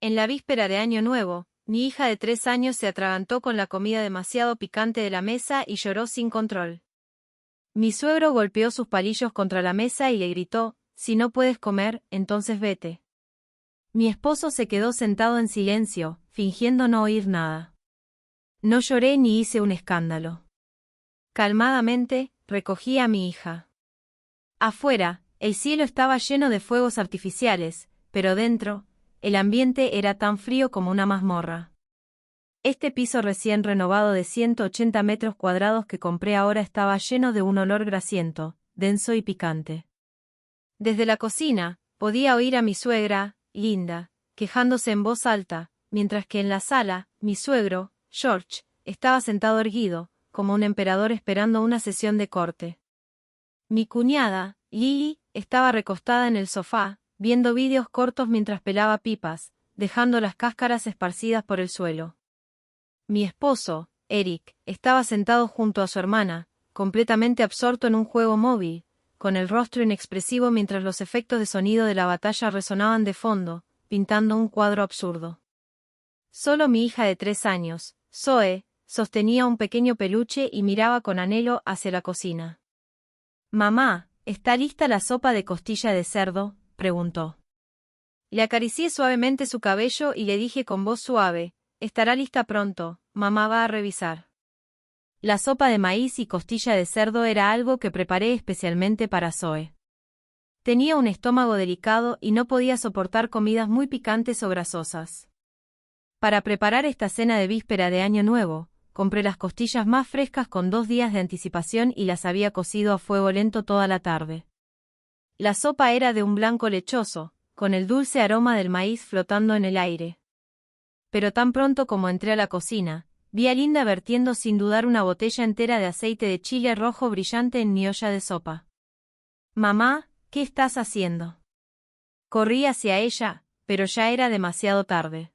En la víspera de Año Nuevo, mi hija de 3 años se atragantó con la comida demasiado picante de la mesa y lloró sin control. Mi suegro golpeó sus palillos contra la mesa y le gritó: «Si no puedes comer, entonces vete». Mi esposo se quedó sentado en silencio, fingiendo no oír nada. No lloré ni hice un escándalo. Calmadamente, recogí a mi hija. Afuera, el cielo estaba lleno de fuegos artificiales, pero dentro, el ambiente era tan frío como una mazmorra. Este piso recién renovado de 180 metros cuadrados que compré ahora estaba lleno de un olor grasiento, denso y picante. Desde la cocina, podía oír a mi suegra, Linda, quejándose en voz alta, mientras que en la sala, mi suegro, George, estaba sentado erguido, como un emperador esperando una sesión de corte. Mi cuñada, Lily, estaba recostada en el sofá, viendo vídeos cortos mientras pelaba pipas, dejando las cáscaras esparcidas por el suelo. Mi esposo, Eric, estaba sentado junto a su hermana, completamente absorto en un juego móvil, con el rostro inexpresivo mientras los efectos de sonido de la batalla resonaban de fondo, pintando un cuadro absurdo. Solo mi hija de 3 años, Zoe, sostenía un pequeño peluche y miraba con anhelo hacia la cocina. «Mamá, ¿está lista la sopa de costilla de cerdo?», preguntó. Le acaricié suavemente su cabello y le dije con voz suave: «Estará lista pronto, mamá va a revisar». La sopa de maíz y costilla de cerdo era algo que preparé especialmente para Zoe. Tenía un estómago delicado y no podía soportar comidas muy picantes o grasosas. Para preparar esta cena de víspera de Año Nuevo, compré las costillas más frescas con 2 días de anticipación y las había cocido a fuego lento toda la tarde. La sopa era de un blanco lechoso, con el dulce aroma del maíz flotando en el aire. Pero tan pronto como entré a la cocina, vi a Linda vertiendo sin dudar una botella entera de aceite de chile rojo brillante en mi olla de sopa. «Mamá, ¿qué estás haciendo?». Corrí hacia ella, pero ya era demasiado tarde.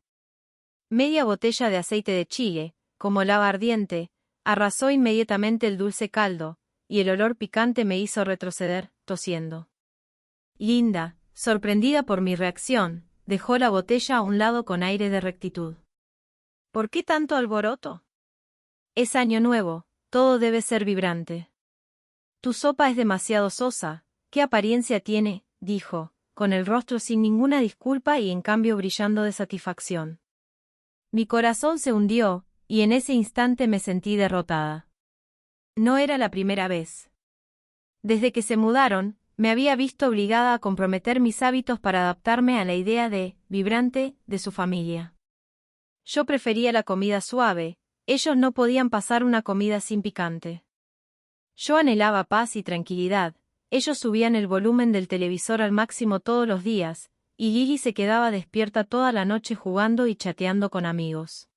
Media botella de aceite de chile, como lava ardiente, arrasó inmediatamente el dulce caldo, y el olor picante me hizo retroceder, tosiendo. Linda, sorprendida por mi reacción, dejó la botella a un lado con aire de rectitud. «¿Por qué tanto alboroto? Es Año Nuevo, todo debe ser vibrante». «Tu sopa es demasiado sosa, ¿qué apariencia tiene?», dijo, con el rostro sin ninguna disculpa y en cambio brillando de satisfacción. Mi corazón se hundió, y en ese instante me sentí derrotada. No era la primera vez. Desde que se mudaron, me había visto obligada a comprometer mis hábitos para adaptarme a la idea de vibrante de su familia. Yo prefería la comida suave, ellos no podían pasar una comida sin picante. Yo anhelaba paz y tranquilidad, ellos subían el volumen del televisor al máximo todos los días, y Lily se quedaba despierta toda la noche jugando y chateando con amigos.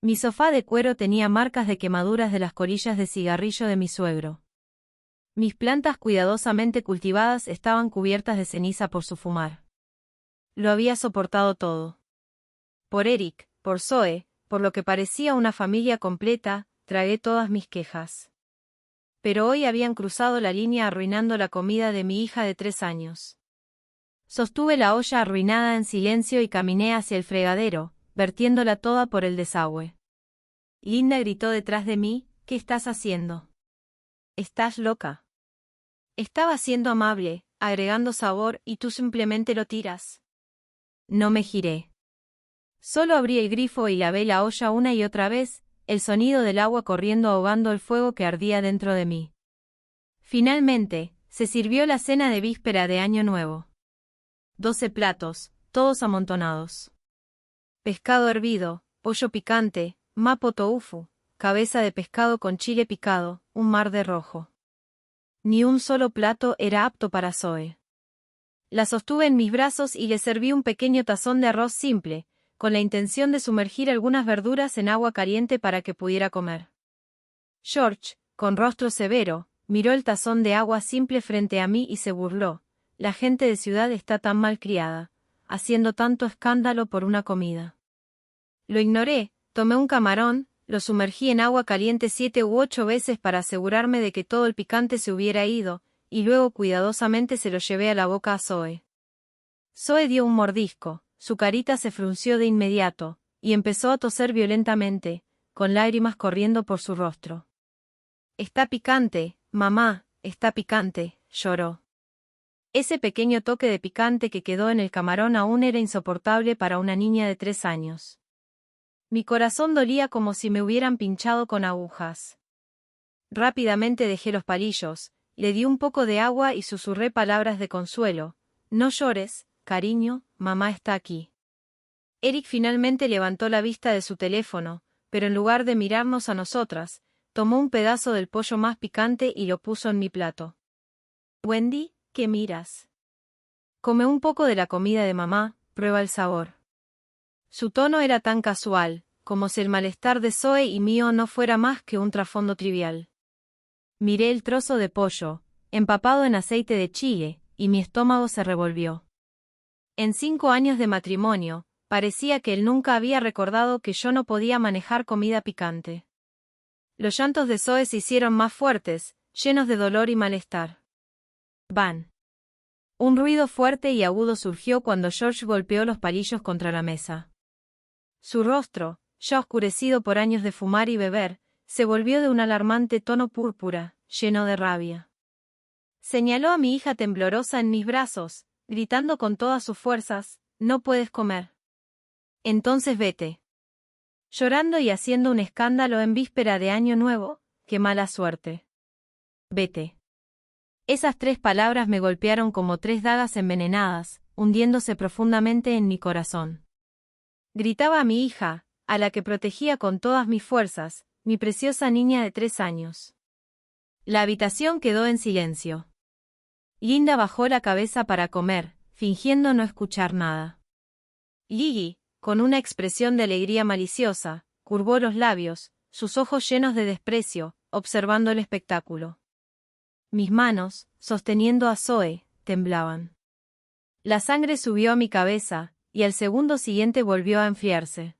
Mi sofá de cuero tenía marcas de quemaduras de las colillas de cigarrillo de mi suegro. Mis plantas cuidadosamente cultivadas estaban cubiertas de ceniza por su fumar. Lo había soportado todo. Por Eric, por Zoe, por lo que parecía una familia completa, tragué todas mis quejas. Pero hoy habían cruzado la línea arruinando la comida de mi hija de 3 años. Sostuve la olla arruinada en silencio y caminé hacia el fregadero, vertiéndola toda por el desagüe. Linda gritó detrás de mí: «¿Qué estás haciendo? ¿Estás loca? Estaba siendo amable, agregando sabor, y tú simplemente lo tiras». No me giré. Solo abrí el grifo y lavé la olla una y otra vez, el sonido del agua corriendo ahogando el fuego que ardía dentro de mí. Finalmente, se sirvió la cena de víspera de Año Nuevo. 12 platos, todos amontonados. Pescado hervido, pollo picante, mapo tofu, cabeza de pescado con chile picado, un mar de rojo. Ni un solo plato era apto para Zoe. La sostuve en mis brazos y le serví un pequeño tazón de arroz simple, con la intención de sumergir algunas verduras en agua caliente para que pudiera comer. George, con rostro severo, miró el tazón de agua simple frente a mí y se burló: «La gente de ciudad está tan mal criada, haciendo tanto escándalo por una comida». Lo ignoré, tomé un camarón, lo sumergí en agua caliente 7 u 8 veces para asegurarme de que todo el picante se hubiera ido, y luego cuidadosamente se lo llevé a la boca a Zoe. Zoe dio un mordisco, su carita se frunció de inmediato, y empezó a toser violentamente, con lágrimas corriendo por su rostro. «Está picante, mamá, está picante», lloró. Ese pequeño toque de picante que quedó en el camarón aún era insoportable para una niña de 3 años. Mi corazón dolía como si me hubieran pinchado con agujas. Rápidamente dejé los palillos, le di un poco de agua y susurré palabras de consuelo. «No llores, cariño, mamá está aquí». Eric finalmente levantó la vista de su teléfono, pero en lugar de mirarnos a nosotras, tomó un pedazo del pollo más picante y lo puso en mi plato. «Wendy, ¿qué miras? Come un poco de la comida de mamá, prueba el sabor». Su tono era tan casual, como si el malestar de Zoe y mío no fuera más que un trasfondo trivial. Miré el trozo de pollo, empapado en aceite de chile, y mi estómago se revolvió. En 5 años de matrimonio, parecía que él nunca había recordado que yo no podía manejar comida picante. Los llantos de Zoe se hicieron más fuertes, llenos de dolor y malestar. ¡Ban! Un ruido fuerte y agudo surgió cuando George golpeó los palillos contra la mesa. Su rostro, ya oscurecido por años de fumar y beber, se volvió de un alarmante tono púrpura, lleno de rabia. Señaló a mi hija temblorosa en mis brazos, gritando con todas sus fuerzas: «No puedes comer. Entonces vete». Llorando y haciendo un escándalo en víspera de Año Nuevo, ¡qué mala suerte! «Vete». Esas 3 palabras me golpearon como 3 dagas envenenadas, hundiéndose profundamente en mi corazón. Gritaba a mi hija, a la que protegía con todas mis fuerzas, mi preciosa niña de 3 años. La habitación quedó en silencio. Linda bajó la cabeza para comer, fingiendo no escuchar nada. Gigi, con una expresión de alegría maliciosa, curvó los labios, sus ojos llenos de desprecio, observando el espectáculo. Mis manos, sosteniendo a Zoe, temblaban. La sangre subió a mi cabeza, y al segundo siguiente volvió a enfriarse.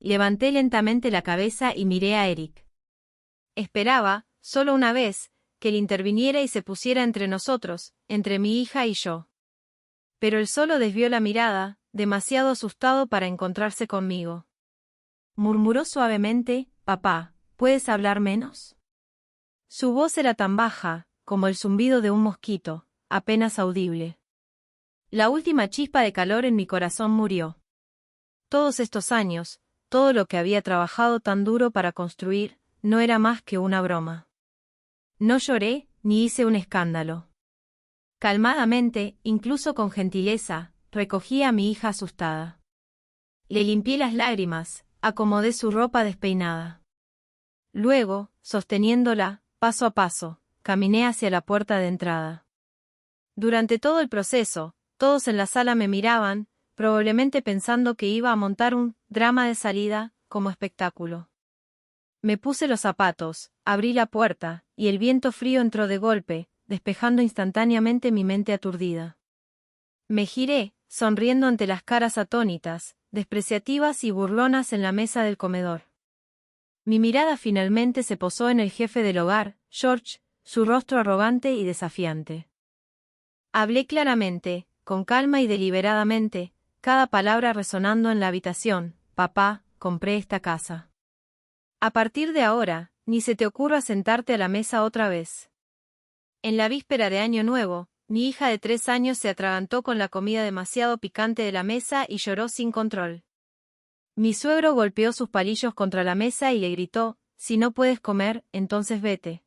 Levanté lentamente la cabeza y miré a Eric. Esperaba, solo una vez, que él interviniera y se pusiera entre nosotros, entre mi hija y yo. Pero él solo desvió la mirada, demasiado asustado para encontrarse conmigo. Murmuró suavemente: «Papá, ¿puedes hablar menos?». Su voz era tan baja, como el zumbido de un mosquito, apenas audible. La última chispa de calor en mi corazón murió. Todos estos años, todo lo que había trabajado tan duro para construir, no era más que una broma. No lloré, ni hice un escándalo. Calmadamente, incluso con gentileza, recogí a mi hija asustada. Le limpié las lágrimas, acomodé su ropa despeinada. Luego, sosteniéndola, paso a paso, caminé hacia la puerta de entrada. Durante todo el proceso, todos en la sala me miraban, probablemente pensando que iba a montar un drama de salida, como espectáculo. Me puse los zapatos, abrí la puerta, y el viento frío entró de golpe, despejando instantáneamente mi mente aturdida. Me giré, sonriendo ante las caras atónitas, despreciativas y burlonas en la mesa del comedor. Mi mirada finalmente se posó en el jefe del hogar, George, su rostro arrogante y desafiante. Hablé claramente, con calma y deliberadamente, cada palabra resonando en la habitación: «Papá, compré esta casa. A partir de ahora, ni se te ocurra sentarte a la mesa otra vez». En la víspera de Año Nuevo, mi hija de 3 años se atragantó con la comida demasiado picante de la mesa y lloró sin control. Mi suegro golpeó sus palillos contra la mesa y le gritó: «Si no puedes comer, entonces vete».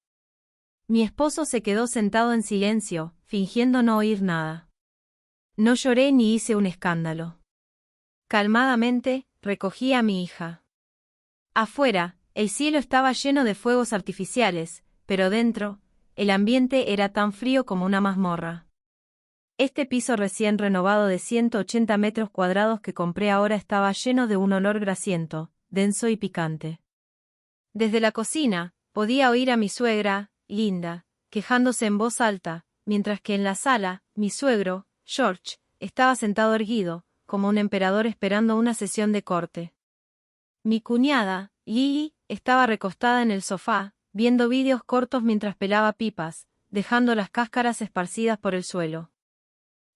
Mi esposo se quedó sentado en silencio, fingiendo no oír nada. No lloré ni hice un escándalo. Calmadamente, recogí a mi hija. Afuera, el cielo estaba lleno de fuegos artificiales, pero dentro, el ambiente era tan frío como una mazmorra. Este piso recién renovado de 180 metros cuadrados que compré ahora estaba lleno de un olor grasiento, denso y picante. Desde la cocina, podía oír a mi suegra, Linda, quejándose en voz alta, mientras que en la sala, mi suegro, George, estaba sentado erguido, como un emperador esperando una sesión de corte. Mi cuñada, Lily, estaba recostada en el sofá, viendo vídeos cortos mientras pelaba pipas, dejando las cáscaras esparcidas por el suelo.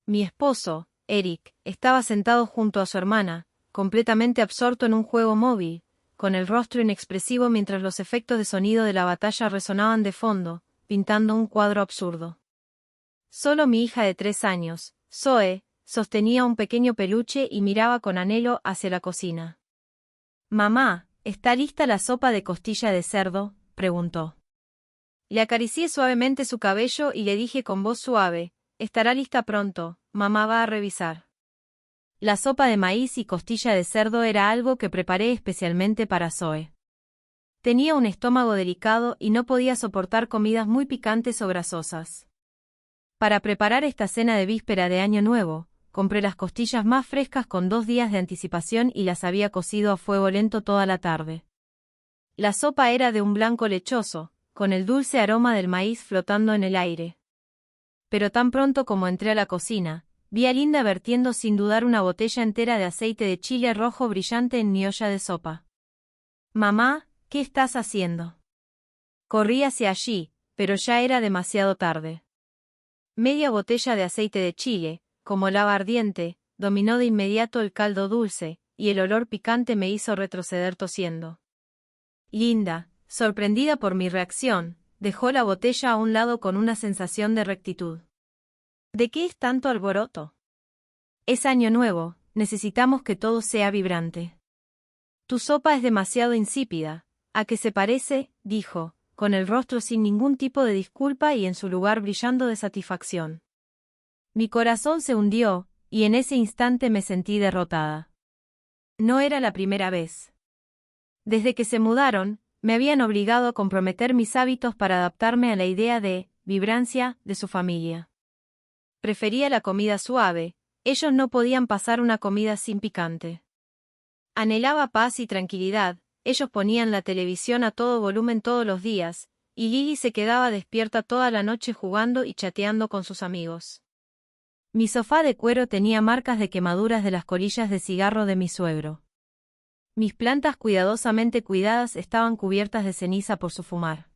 Mi esposo, Eric estaba sentado junto a su hermana, completamente absorto en un juego móvil, con el rostro inexpresivo mientras los efectos de sonido de la batalla resonaban de fondo, pintando un cuadro absurdo. Solo mi hija de 3 años, Zoe, sostenía un pequeño peluche y miraba con anhelo hacia la cocina. «Mamá, ¿está lista la sopa de costilla de cerdo?», preguntó. Le acaricié suavemente su cabello y le dije con voz suave, «Estará lista pronto, mamá va a revisar». La sopa de maíz y costilla de cerdo era algo que preparé especialmente para Zoe. Tenía un estómago delicado y no podía soportar comidas muy picantes o grasosas. Para preparar esta cena de víspera de Año Nuevo, compré las costillas más frescas con 2 días de anticipación y las había cocido a fuego lento toda la tarde. La sopa era de un blanco lechoso, con el dulce aroma del maíz flotando en el aire. Pero tan pronto como entré a la cocina, vi a Linda vertiendo sin dudar una botella entera de aceite de chile rojo brillante en mi olla de sopa. «Mamá, ¿qué estás haciendo?». Corrí hacia allí, pero ya era demasiado tarde. Media botella de aceite de chile, como lava ardiente, dominó de inmediato el caldo dulce, y el olor picante me hizo retroceder tosiendo. Linda, sorprendida por mi reacción, dejó la botella a un lado con una sensación de rectitud. «¿De qué es tanto alboroto? Es Año Nuevo, necesitamos que todo sea vibrante». «Tu sopa es demasiado insípida, ¿a qué se parece?», dijo, con el rostro sin ningún tipo de disculpa y en su lugar brillando de satisfacción. Mi corazón se hundió, y en ese instante me sentí derrotada. No era la primera vez. Desde que se mudaron, me habían obligado a comprometer mis hábitos para adaptarme a la idea de vibrancia de su familia. Prefería la comida suave, ellos no podían pasar una comida sin picante. Anhelaba paz y tranquilidad, ellos ponían la televisión a todo volumen todos los días, y Lily se quedaba despierta toda la noche jugando y chateando con sus amigos. Mi sofá de cuero tenía marcas de quemaduras de las colillas de cigarro de mi suegro. Mis plantas cuidadosamente cuidadas estaban cubiertas de ceniza por su fumar.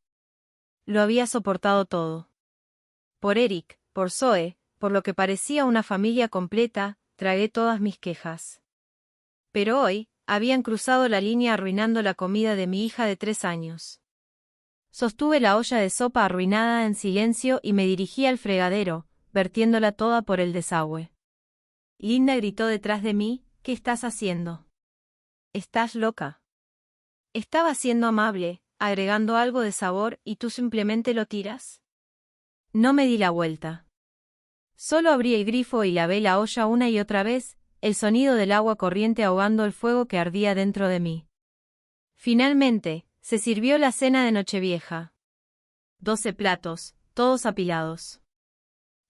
Lo había soportado todo. Por Eric, por Zoe, por lo que parecía una familia completa, tragué todas mis quejas. Pero hoy, habían cruzado la línea arruinando la comida de mi hija de 3 años. Sostuve la olla de sopa arruinada en silencio y me dirigí al fregadero, vertiéndola toda por el desagüe. Linda gritó detrás de mí, «¿Qué estás haciendo? ¿Estás loca?». Estaba siendo amable, agregando algo de sabor y tú simplemente lo tiras. No me di la vuelta. Solo abrí el grifo y lavé la olla una y otra vez, el sonido del agua corriente ahogando el fuego que ardía dentro de mí. Finalmente, se sirvió la cena de Nochevieja. 12 platos, todos apilados.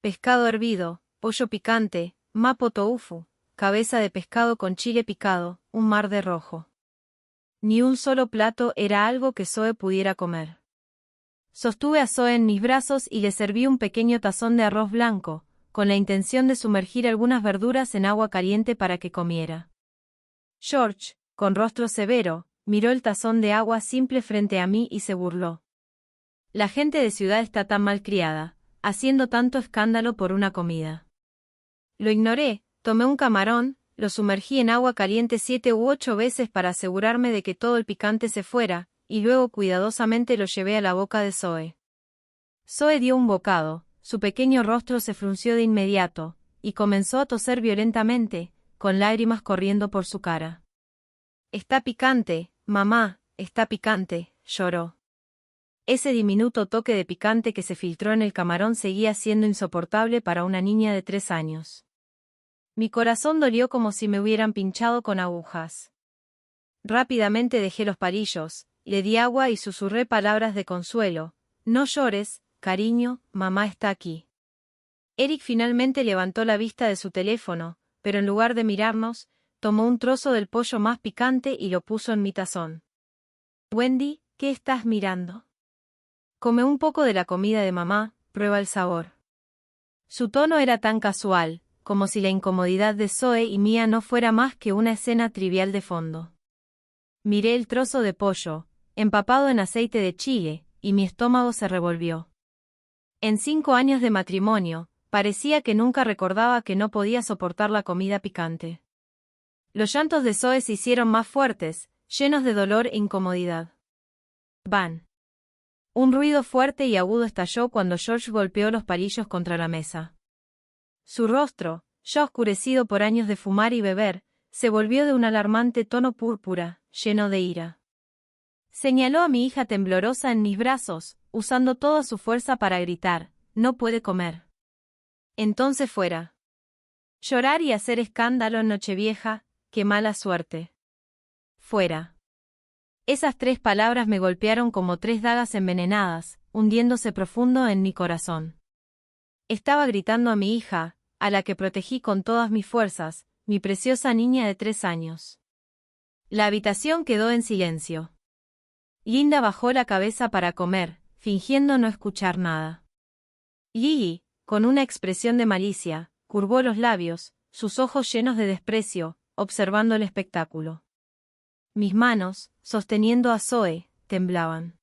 Pescado hervido, pollo picante, mapo tofu, cabeza de pescado con chile picado, un mar de rojo. Ni un solo plato era algo que Zoe pudiera comer. Sostuve a Zoe en mis brazos y le serví un pequeño tazón de arroz blanco, con la intención de sumergir algunas verduras en agua caliente para que comiera. George, con rostro severo, miró el tazón de agua simple frente a mí y se burló. La gente de ciudad está tan mal criada, haciendo tanto escándalo por una comida. Lo ignoré, tomé un camarón, lo sumergí en agua caliente 7 u 8 veces para asegurarme de que todo el picante se fuera, y luego cuidadosamente lo llevé a la boca de Zoe. Zoe dio un bocado, su pequeño rostro se frunció de inmediato, y comenzó a toser violentamente, con lágrimas corriendo por su cara. «Está picante, mamá, está picante», lloró. Ese diminuto toque de picante que se filtró en el camarón seguía siendo insoportable para una niña de 3 años. Mi corazón dolió como si me hubieran pinchado con agujas. Rápidamente dejé los palillos, le di agua y susurré palabras de consuelo. «No llores, cariño, mamá está aquí». Eric finalmente levantó la vista de su teléfono, pero en lugar de mirarnos, tomó un trozo del pollo más picante y lo puso en mi tazón. «Wendy, ¿qué estás mirando? Come un poco de la comida de mamá, prueba el sabor». Su tono era tan casual, como si la incomodidad de Zoe y mía no fuera más que una escena trivial de fondo. Miré el trozo de pollo, empapado en aceite de chile, y mi estómago se revolvió. En 5 años de matrimonio, parecía que nunca recordaba que no podía soportar la comida picante. Los llantos de Zoe se hicieron más fuertes, llenos de dolor e incomodidad. ¡Bam! Un ruido fuerte y agudo estalló cuando George golpeó los palillos contra la mesa. Su rostro, ya oscurecido por años de fumar y beber, se volvió de un alarmante tono púrpura, lleno de ira. Señaló a mi hija temblorosa en mis brazos, usando toda su fuerza para gritar: «No puede comer». Entonces fuera. Llorar y hacer escándalo en Nochevieja, qué mala suerte. Fuera. Esas 3 palabras me golpearon como 3 dagas envenenadas, hundiéndose profundo en mi corazón. Estaba gritando a mi hija, a la que protegí con todas mis fuerzas, mi preciosa niña de 3 años. La habitación quedó en silencio. Linda bajó la cabeza para comer, fingiendo no escuchar nada. Gigi, con una expresión de malicia, curvó los labios, sus ojos llenos de desprecio, observando el espectáculo. Mis manos, sosteniendo a Zoe, temblaban.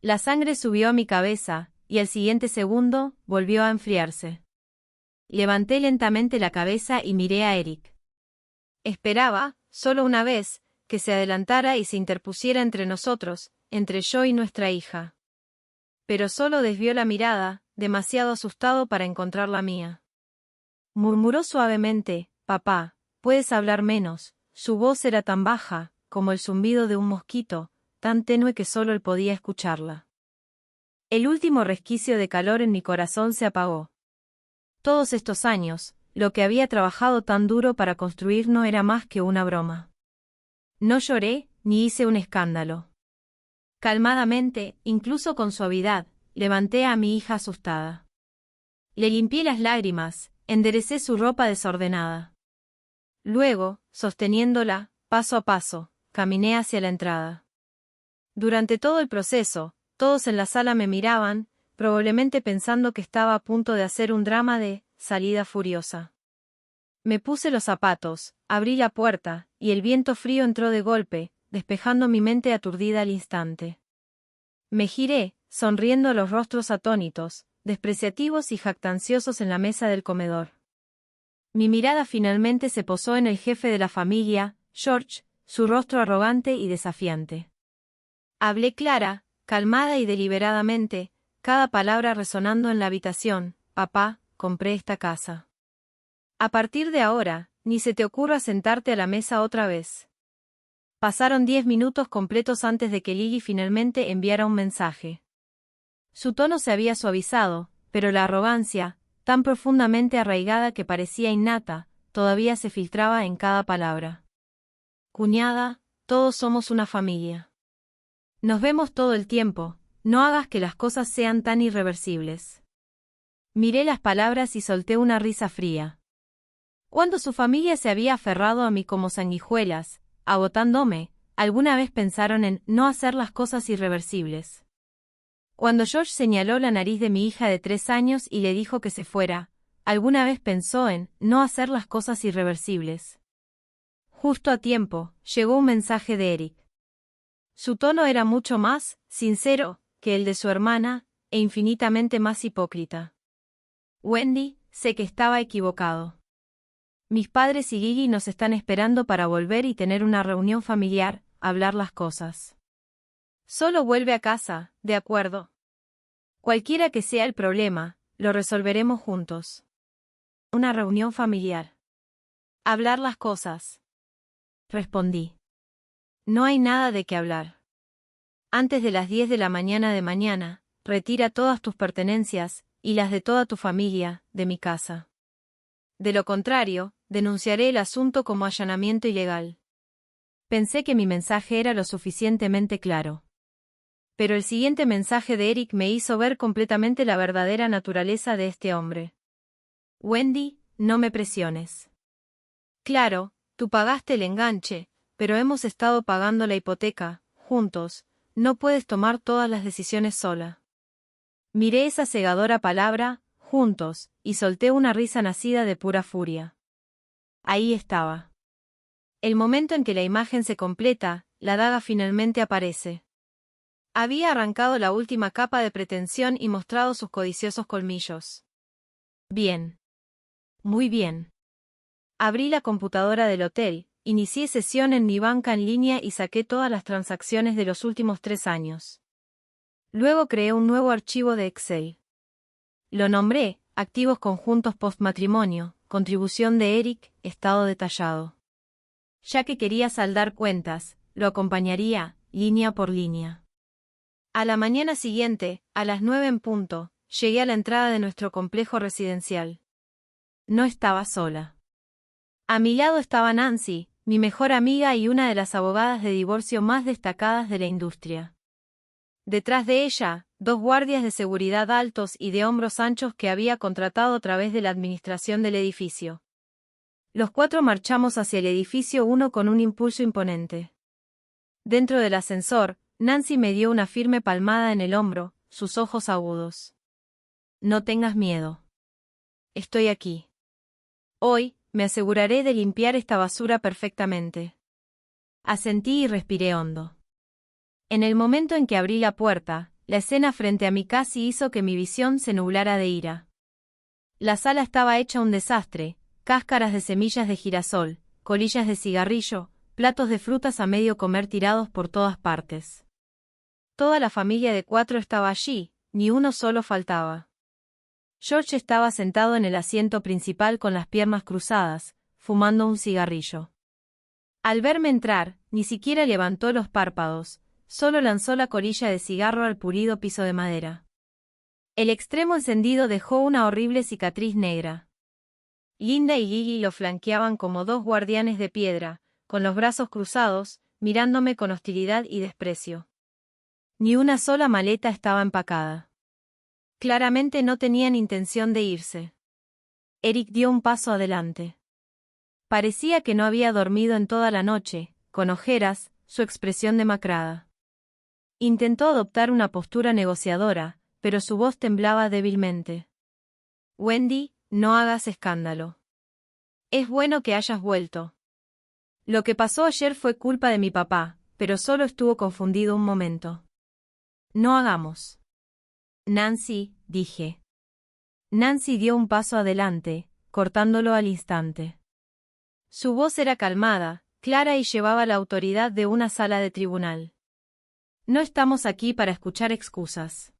La sangre subió a mi cabeza, y al siguiente segundo, volvió a enfriarse. Levanté lentamente la cabeza y miré a Eric. Esperaba, solo una vez, que se adelantara y se interpusiera entre nosotros, entre yo y nuestra hija. Pero solo desvió la mirada, demasiado asustado para encontrar la mía. Murmuró suavemente: «Papá, puedes hablar menos». Su voz era tan baja, como el zumbido de un mosquito, tan tenue que solo él podía escucharla. El último resquicio de calor en mi corazón se apagó. Todos estos años, lo que había trabajado tan duro para construir no era más que una broma. No lloré, ni hice un escándalo. Calmadamente, incluso con suavidad, levanté a mi hija asustada. Le limpié las lágrimas, enderecé su ropa desordenada. Luego, sosteniéndola, paso a paso, caminé hacia la entrada. Durante todo el proceso, todos en la sala me miraban, probablemente pensando que estaba a punto de hacer un drama de salida furiosa. Me puse los zapatos, abrí la puerta, y el viento frío entró de golpe, despejando mi mente aturdida al instante. Me giré, sonriendo a los rostros atónitos, despreciativos y jactanciosos en la mesa del comedor. Mi mirada finalmente se posó en el jefe de la familia, George, su rostro arrogante y desafiante. Hablé clara, calmada y deliberadamente, cada palabra resonando en la habitación: «Papá, compré esta casa. A partir de ahora, ni se te ocurra sentarte a la mesa otra vez». Pasaron 10 minutos completos antes de que Lily finalmente enviara un mensaje. Su tono se había suavizado, pero la arrogancia, tan profundamente arraigada que parecía innata, todavía se filtraba en cada palabra. «Cuñada, todos somos una familia. Nos vemos todo el tiempo, no hagas que las cosas sean tan irreversibles». Miré las palabras y solté una risa fría. Cuando su familia se había aferrado a mí como sanguijuelas, agotándome, ¿alguna vez pensaron en no hacer las cosas irreversibles? Cuando George señaló la nariz de mi hija de 3 años y le dijo que se fuera, ¿alguna vez pensó en no hacer las cosas irreversibles? Justo a tiempo, llegó un mensaje de Eric. Su tono era mucho más sincero que el de su hermana, e infinitamente más hipócrita. «Wendy, sé que estaba equivocado. Mis padres y Gigi nos están esperando para volver y tener una reunión familiar, hablar las cosas. Solo vuelve a casa, ¿de acuerdo? Cualquiera que sea el problema, lo resolveremos juntos. Una reunión familiar. Hablar las cosas». Respondí. «No hay nada de qué hablar. Antes de las 10 de la mañana, retira todas tus pertenencias, y las de toda tu familia, de mi casa. De lo contrario, denunciaré el asunto como allanamiento ilegal». Pensé que mi mensaje era lo suficientemente claro. Pero el siguiente mensaje de Eric me hizo ver completamente la verdadera naturaleza de este hombre. «Wendy, no me presiones. Claro, tú pagaste el enganche, pero hemos estado pagando la hipoteca, juntos, no puedes tomar todas las decisiones sola». Miré esa cegadora palabra, juntos, y solté una risa nacida de pura furia. Ahí estaba. El momento en que la imagen se completa, la daga finalmente aparece. Había arrancado la última capa de pretensión y mostrado sus codiciosos colmillos. Bien. Muy bien. Abrí la computadora del hotel, inicié sesión en mi banca en línea y saqué todas las transacciones de los últimos 3 años. Luego creé un nuevo archivo de Excel. Lo nombré, activos conjuntos postmatrimonio, contribución de Eric, estado detallado. Ya que quería saldar cuentas, lo acompañaría, línea por línea. A la mañana siguiente, a las 9 en punto, llegué a la entrada de nuestro complejo residencial. No estaba sola. A mi lado estaba Nancy, mi mejor amiga y una de las abogadas de divorcio más destacadas de la industria. Detrás de ella, 2 guardias de seguridad altos y de hombros anchos que había contratado a través de la administración del edificio. Los 4 marchamos hacia el edificio 1 con un impulso imponente. Dentro del ascensor, Nancy me dio una firme palmada en el hombro, sus ojos agudos. No tengas miedo. Estoy aquí. Hoy, me aseguraré de limpiar esta basura perfectamente. Asentí y respiré hondo. En el momento en que abrí la puerta, la escena frente a mí casi hizo que mi visión se nublara de ira. La sala estaba hecha un desastre, cáscaras de semillas de girasol, colillas de cigarrillo, platos de frutas a medio comer tirados por todas partes. Toda la familia de 4 estaba allí, ni uno solo faltaba. George estaba sentado en el asiento principal con las piernas cruzadas, fumando un cigarrillo. Al verme entrar, ni siquiera levantó los párpados, solo lanzó la colilla de cigarro al pulido piso de madera. El extremo encendido dejó una horrible cicatriz negra. Linda y Gigi lo flanqueaban como 2 guardianes de piedra, con los brazos cruzados, mirándome con hostilidad y desprecio. Ni una sola maleta estaba empacada. Claramente no tenían intención de irse. Eric dio un paso adelante. Parecía que no había dormido en toda la noche, con ojeras, su expresión demacrada. Intentó adoptar una postura negociadora, pero su voz temblaba débilmente. Wendy, no hagas escándalo. Es bueno que hayas vuelto. Lo que pasó ayer fue culpa de mi papá, pero solo estuvo confundido un momento. No hagamos. Nancy, dije. Nancy dio un paso adelante, cortándolo al instante. Su voz era calmada, clara y llevaba la autoridad de una sala de tribunal. No estamos aquí para escuchar excusas.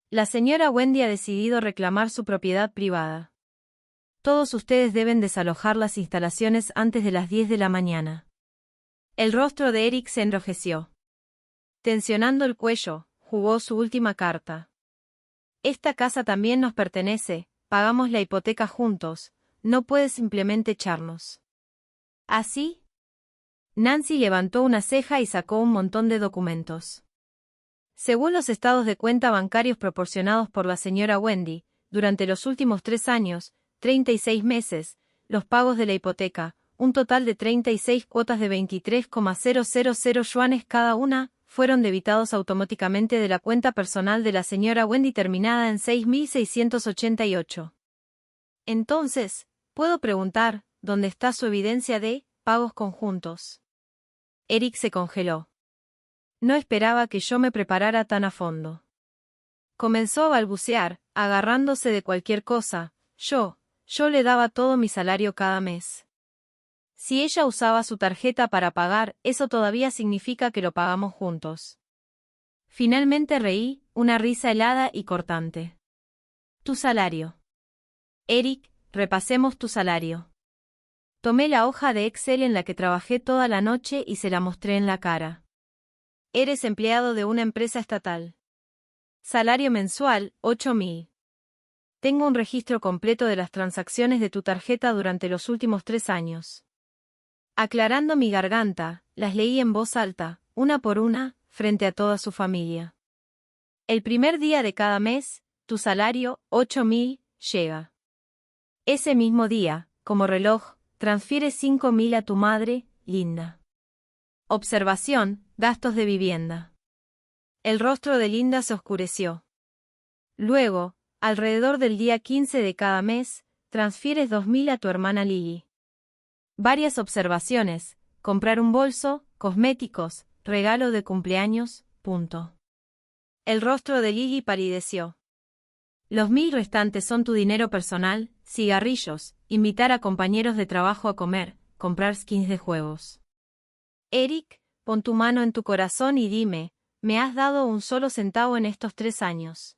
La señora Wendy ha decidido reclamar su propiedad privada. Todos ustedes deben desalojar las instalaciones antes de las 10 de la mañana. El rostro de Eric se enrojeció. Tensionando el cuello, jugó su última carta. Esta casa también nos pertenece, pagamos la hipoteca juntos, no puedes simplemente echarnos. ¿Así? Nancy levantó una ceja y sacó un montón de documentos. Según los estados de cuenta bancarios proporcionados por la señora Wendy, durante los últimos 3 años, 36 meses, los pagos de la hipoteca, un total de 36 cuotas de 23,000 yuanes cada una, fueron debitados automáticamente de la cuenta personal de la señora Wendy terminada en 6.688. Entonces, ¿puedo preguntar, dónde está su evidencia de pagos conjuntos? Eric se congeló. No esperaba que yo me preparara tan a fondo. Comenzó a balbucear, agarrándose de cualquier cosa. Yo le daba todo mi salario cada mes. Si ella usaba su tarjeta para pagar, eso todavía significa que lo pagamos juntos. Finalmente reí, una risa helada y cortante. Tu salario. Eric, repasemos tu salario. Tomé la hoja de Excel en la que trabajé toda la noche y se la mostré en la cara. Eres empleado de una empresa estatal. Salario mensual, 8.000. Tengo un registro completo de las transacciones de tu tarjeta durante los últimos 3 años. Aclarando mi garganta, las leí en voz alta, una por una, frente a toda su familia. El primer día de cada mes, tu salario, 8.000, llega. Ese mismo día, como reloj, transfiere 5.000 a tu madre, Linda. Observación, gastos de vivienda. El rostro de Linda se oscureció. Luego, alrededor del día 15 de cada mes, transfieres 2.000 a tu hermana Lily. Varias observaciones, comprar un bolso, cosméticos, regalo de cumpleaños, punto. El rostro de Lily palideció. Los 1000 restantes son tu dinero personal, cigarrillos, invitar a compañeros de trabajo a comer, comprar skins de juegos. Eric, pon tu mano en tu corazón y dime, ¿me has dado un solo centavo en estos 3 años?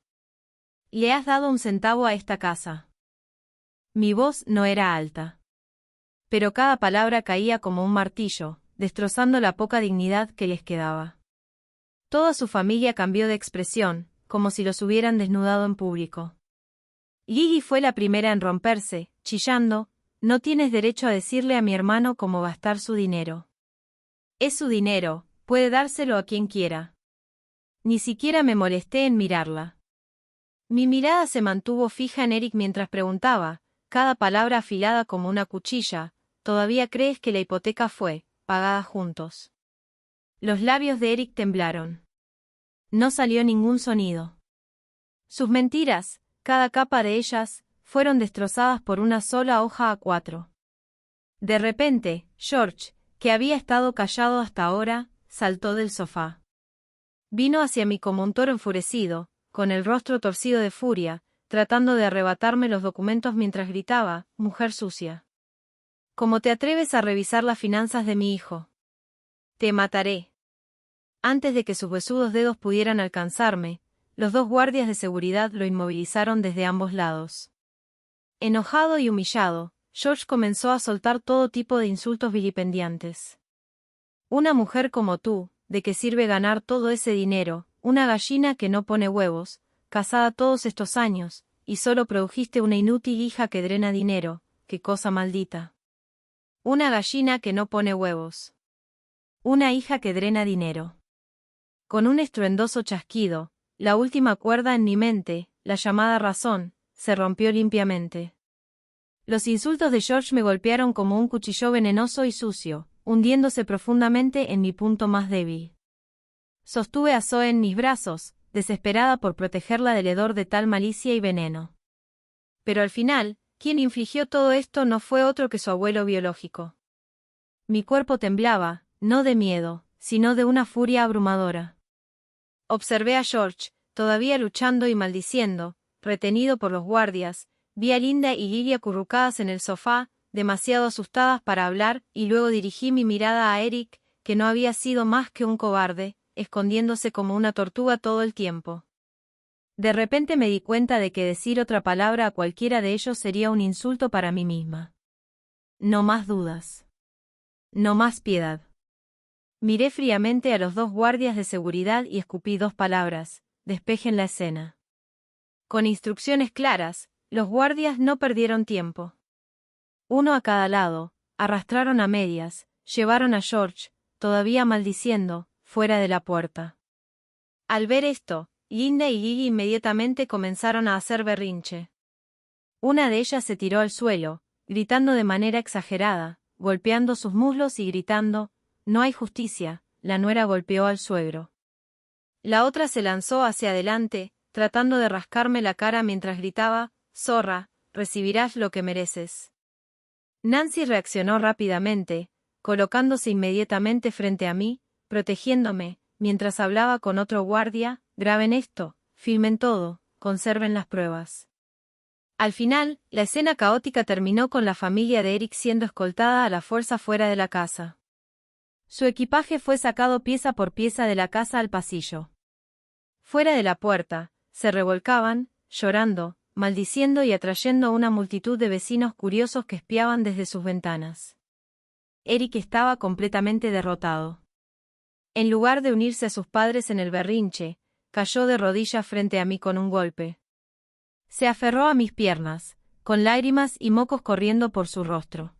¿Le has dado un centavo a esta casa? Mi voz no era alta. Pero cada palabra caía como un martillo, destrozando la poca dignidad que les quedaba. Toda su familia cambió de expresión, como si los hubieran desnudado en público. Gigi fue la primera en romperse, chillando, no tienes derecho a decirle a mi hermano cómo gastar su dinero. Es su dinero, puede dárselo a quien quiera. Ni siquiera me molesté en mirarla. Mi mirada se mantuvo fija en Eric mientras preguntaba, cada palabra afilada como una cuchilla, ¿todavía crees que la hipoteca fue pagada juntos? Los labios de Eric temblaron. No salió ningún sonido. Sus mentiras, cada capa de ellas, fueron destrozadas por una sola hoja A4. De repente, George, que había estado callado hasta ahora, saltó del sofá. Vino hacia mí como un toro enfurecido, con el rostro torcido de furia, tratando de arrebatarme los documentos mientras gritaba, «Mujer sucia. ¿Cómo te atreves a revisar las finanzas de mi hijo? Te mataré». Antes de que sus huesudos dedos pudieran alcanzarme, los 2 guardias de seguridad lo inmovilizaron desde ambos lados. Enojado y humillado, George comenzó a soltar todo tipo de insultos vilipendiantes. «Una mujer como tú, ¿de qué sirve ganar todo ese dinero? Una gallina que no pone huevos, casada todos estos años, y solo produjiste una inútil hija que drena dinero, qué cosa maldita. Una gallina que no pone huevos. Una hija que drena dinero». Con un estruendoso chasquido, la última cuerda en mi mente, la llamada razón, se rompió limpiamente. Los insultos de George me golpearon como un cuchillo venenoso y sucio, hundiéndose profundamente en mi punto más débil. Sostuve a Zoe en mis brazos, desesperada por protegerla del hedor de tal malicia y veneno. Pero al final, quien infligió todo esto no fue otro que su abuelo biológico. Mi cuerpo temblaba, no de miedo, sino de una furia abrumadora. Observé a George, todavía luchando y maldiciendo, retenido por los guardias, vi a Linda y Lily acurrucadas en el sofá, demasiado asustadas para hablar, y luego dirigí mi mirada a Eric, que no había sido más que un cobarde, escondiéndose como una tortuga todo el tiempo. De repente me di cuenta de que decir otra palabra a cualquiera de ellos sería un insulto para mí misma. No más dudas. No más piedad. Miré fríamente a los 2 guardias de seguridad y escupí 2 palabras, despejen la escena. Con instrucciones claras, los guardias no perdieron tiempo. Uno a cada lado, arrastraron a medias, llevaron a George, todavía maldiciendo, fuera de la puerta. Al ver esto, Linda y Gigi inmediatamente comenzaron a hacer berrinche. Una de ellas se tiró al suelo, gritando de manera exagerada, golpeando sus muslos y gritando, «No hay justicia», la nuera golpeó al suegro. La otra se lanzó hacia adelante, tratando de rascarme la cara mientras gritaba, «Zorra, recibirás lo que mereces». Nancy reaccionó rápidamente, colocándose inmediatamente frente a mí, protegiéndome, mientras hablaba con otro guardia, «Graben esto, filmen todo, conserven las pruebas». Al final, la escena caótica terminó con la familia de Eric siendo escoltada a la fuerza fuera de la casa. Su equipaje fue sacado pieza por pieza de la casa al pasillo. Fuera de la puerta, se revolcaban, llorando, maldiciendo y atrayendo a una multitud de vecinos curiosos que espiaban desde sus ventanas. Eric estaba completamente derrotado. En lugar de unirse a sus padres en el berrinche, cayó de rodillas frente a mí con un golpe. Se aferró a mis piernas, con lágrimas y mocos corriendo por su rostro.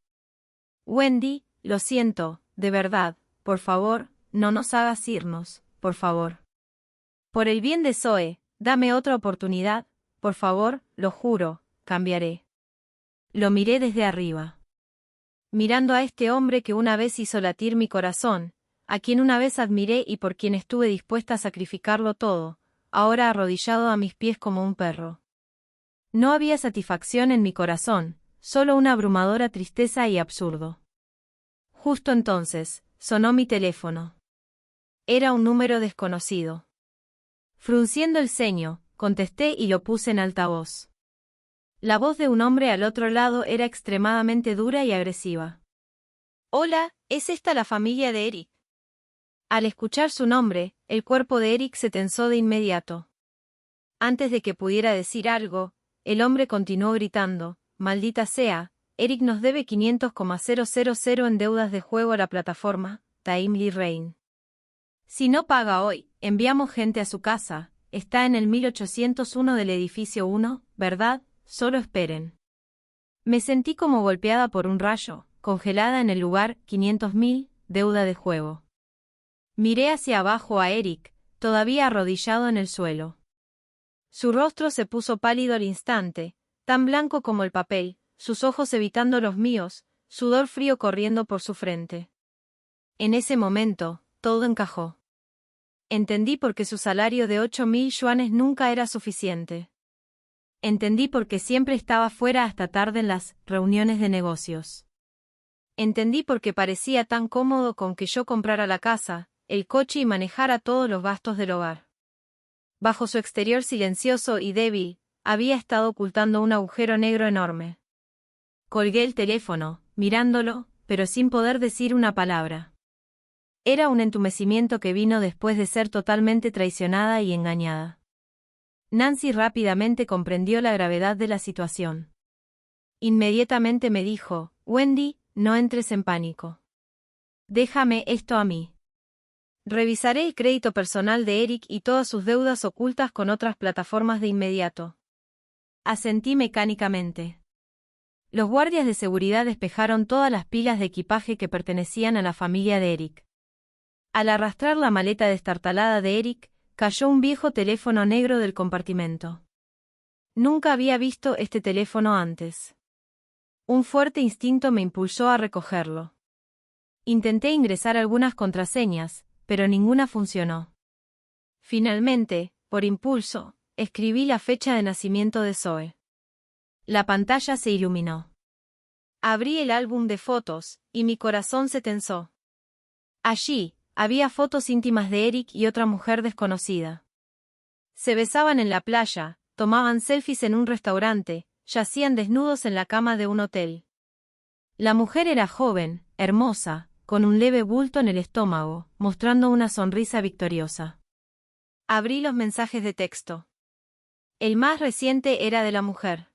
«Wendy, lo siento, de verdad, por favor, no nos hagas irnos, por favor. Por el bien de Zoe, dame otra oportunidad, por favor, lo juro, cambiaré». Lo miré desde arriba. Mirando a este hombre que una vez hizo latir mi corazón, a quien una vez admiré y por quien estuve dispuesta a sacrificarlo todo, ahora arrodillado a mis pies como un perro. No había satisfacción en mi corazón, solo una abrumadora tristeza y absurdo. Justo entonces, sonó mi teléfono. Era un número desconocido. Frunciendo el ceño, contesté y lo puse en altavoz. La voz de un hombre al otro lado era extremadamente dura y agresiva. Hola, ¿es esta la familia de Eric? Al escuchar su nombre, el cuerpo de Eric se tensó de inmediato. Antes de que pudiera decir algo, el hombre continuó gritando, maldita sea, Eric nos debe 500,000 en deudas de juego a la plataforma, Timely Rain. Si no paga hoy, enviamos gente a su casa, está en el 1801 del edificio 1, ¿verdad? Solo esperen. Me sentí como golpeada por un rayo, congelada en el lugar, 500.000, deuda de juego. Miré hacia abajo a Eric, todavía arrodillado en el suelo. Su rostro se puso pálido al instante, tan blanco como el papel, sus ojos evitando los míos, sudor frío corriendo por su frente. En ese momento, todo encajó. Entendí por qué su salario de 8.000 yuanes nunca era suficiente. Entendí por qué siempre estaba fuera hasta tarde en las reuniones de negocios. Entendí por qué parecía tan cómodo con que yo comprara la casa, el coche y manejara todos los gastos del hogar. Bajo su exterior silencioso y débil, había estado ocultando un agujero negro enorme. Colgué el teléfono, mirándolo, pero sin poder decir una palabra. Era un entumecimiento que vino después de ser totalmente traicionada y engañada. Nancy rápidamente comprendió la gravedad de la situación. Inmediatamente me dijo, Wendy, no entres en pánico. Déjame esto a mí. Revisaré el crédito personal de Eric y todas sus deudas ocultas con otras plataformas de inmediato. Asentí mecánicamente. Los guardias de seguridad despejaron todas las pilas de equipaje que pertenecían a la familia de Eric. Al arrastrar la maleta destartalada de Eric, cayó un viejo teléfono negro del compartimento. Nunca había visto este teléfono antes. Un fuerte instinto me impulsó a recogerlo. Intenté ingresar algunas contraseñas, pero ninguna funcionó. Finalmente, por impulso, escribí la fecha de nacimiento de Zoe. La pantalla se iluminó. Abrí el álbum de fotos, y mi corazón se tensó. Allí, había fotos íntimas de Eric y otra mujer desconocida. Se besaban en la playa, tomaban selfies en un restaurante, yacían desnudos en la cama de un hotel. La mujer era joven, hermosa, con un leve bulto en el estómago, mostrando una sonrisa victoriosa. Abrí los mensajes de texto. El más reciente era de la mujer.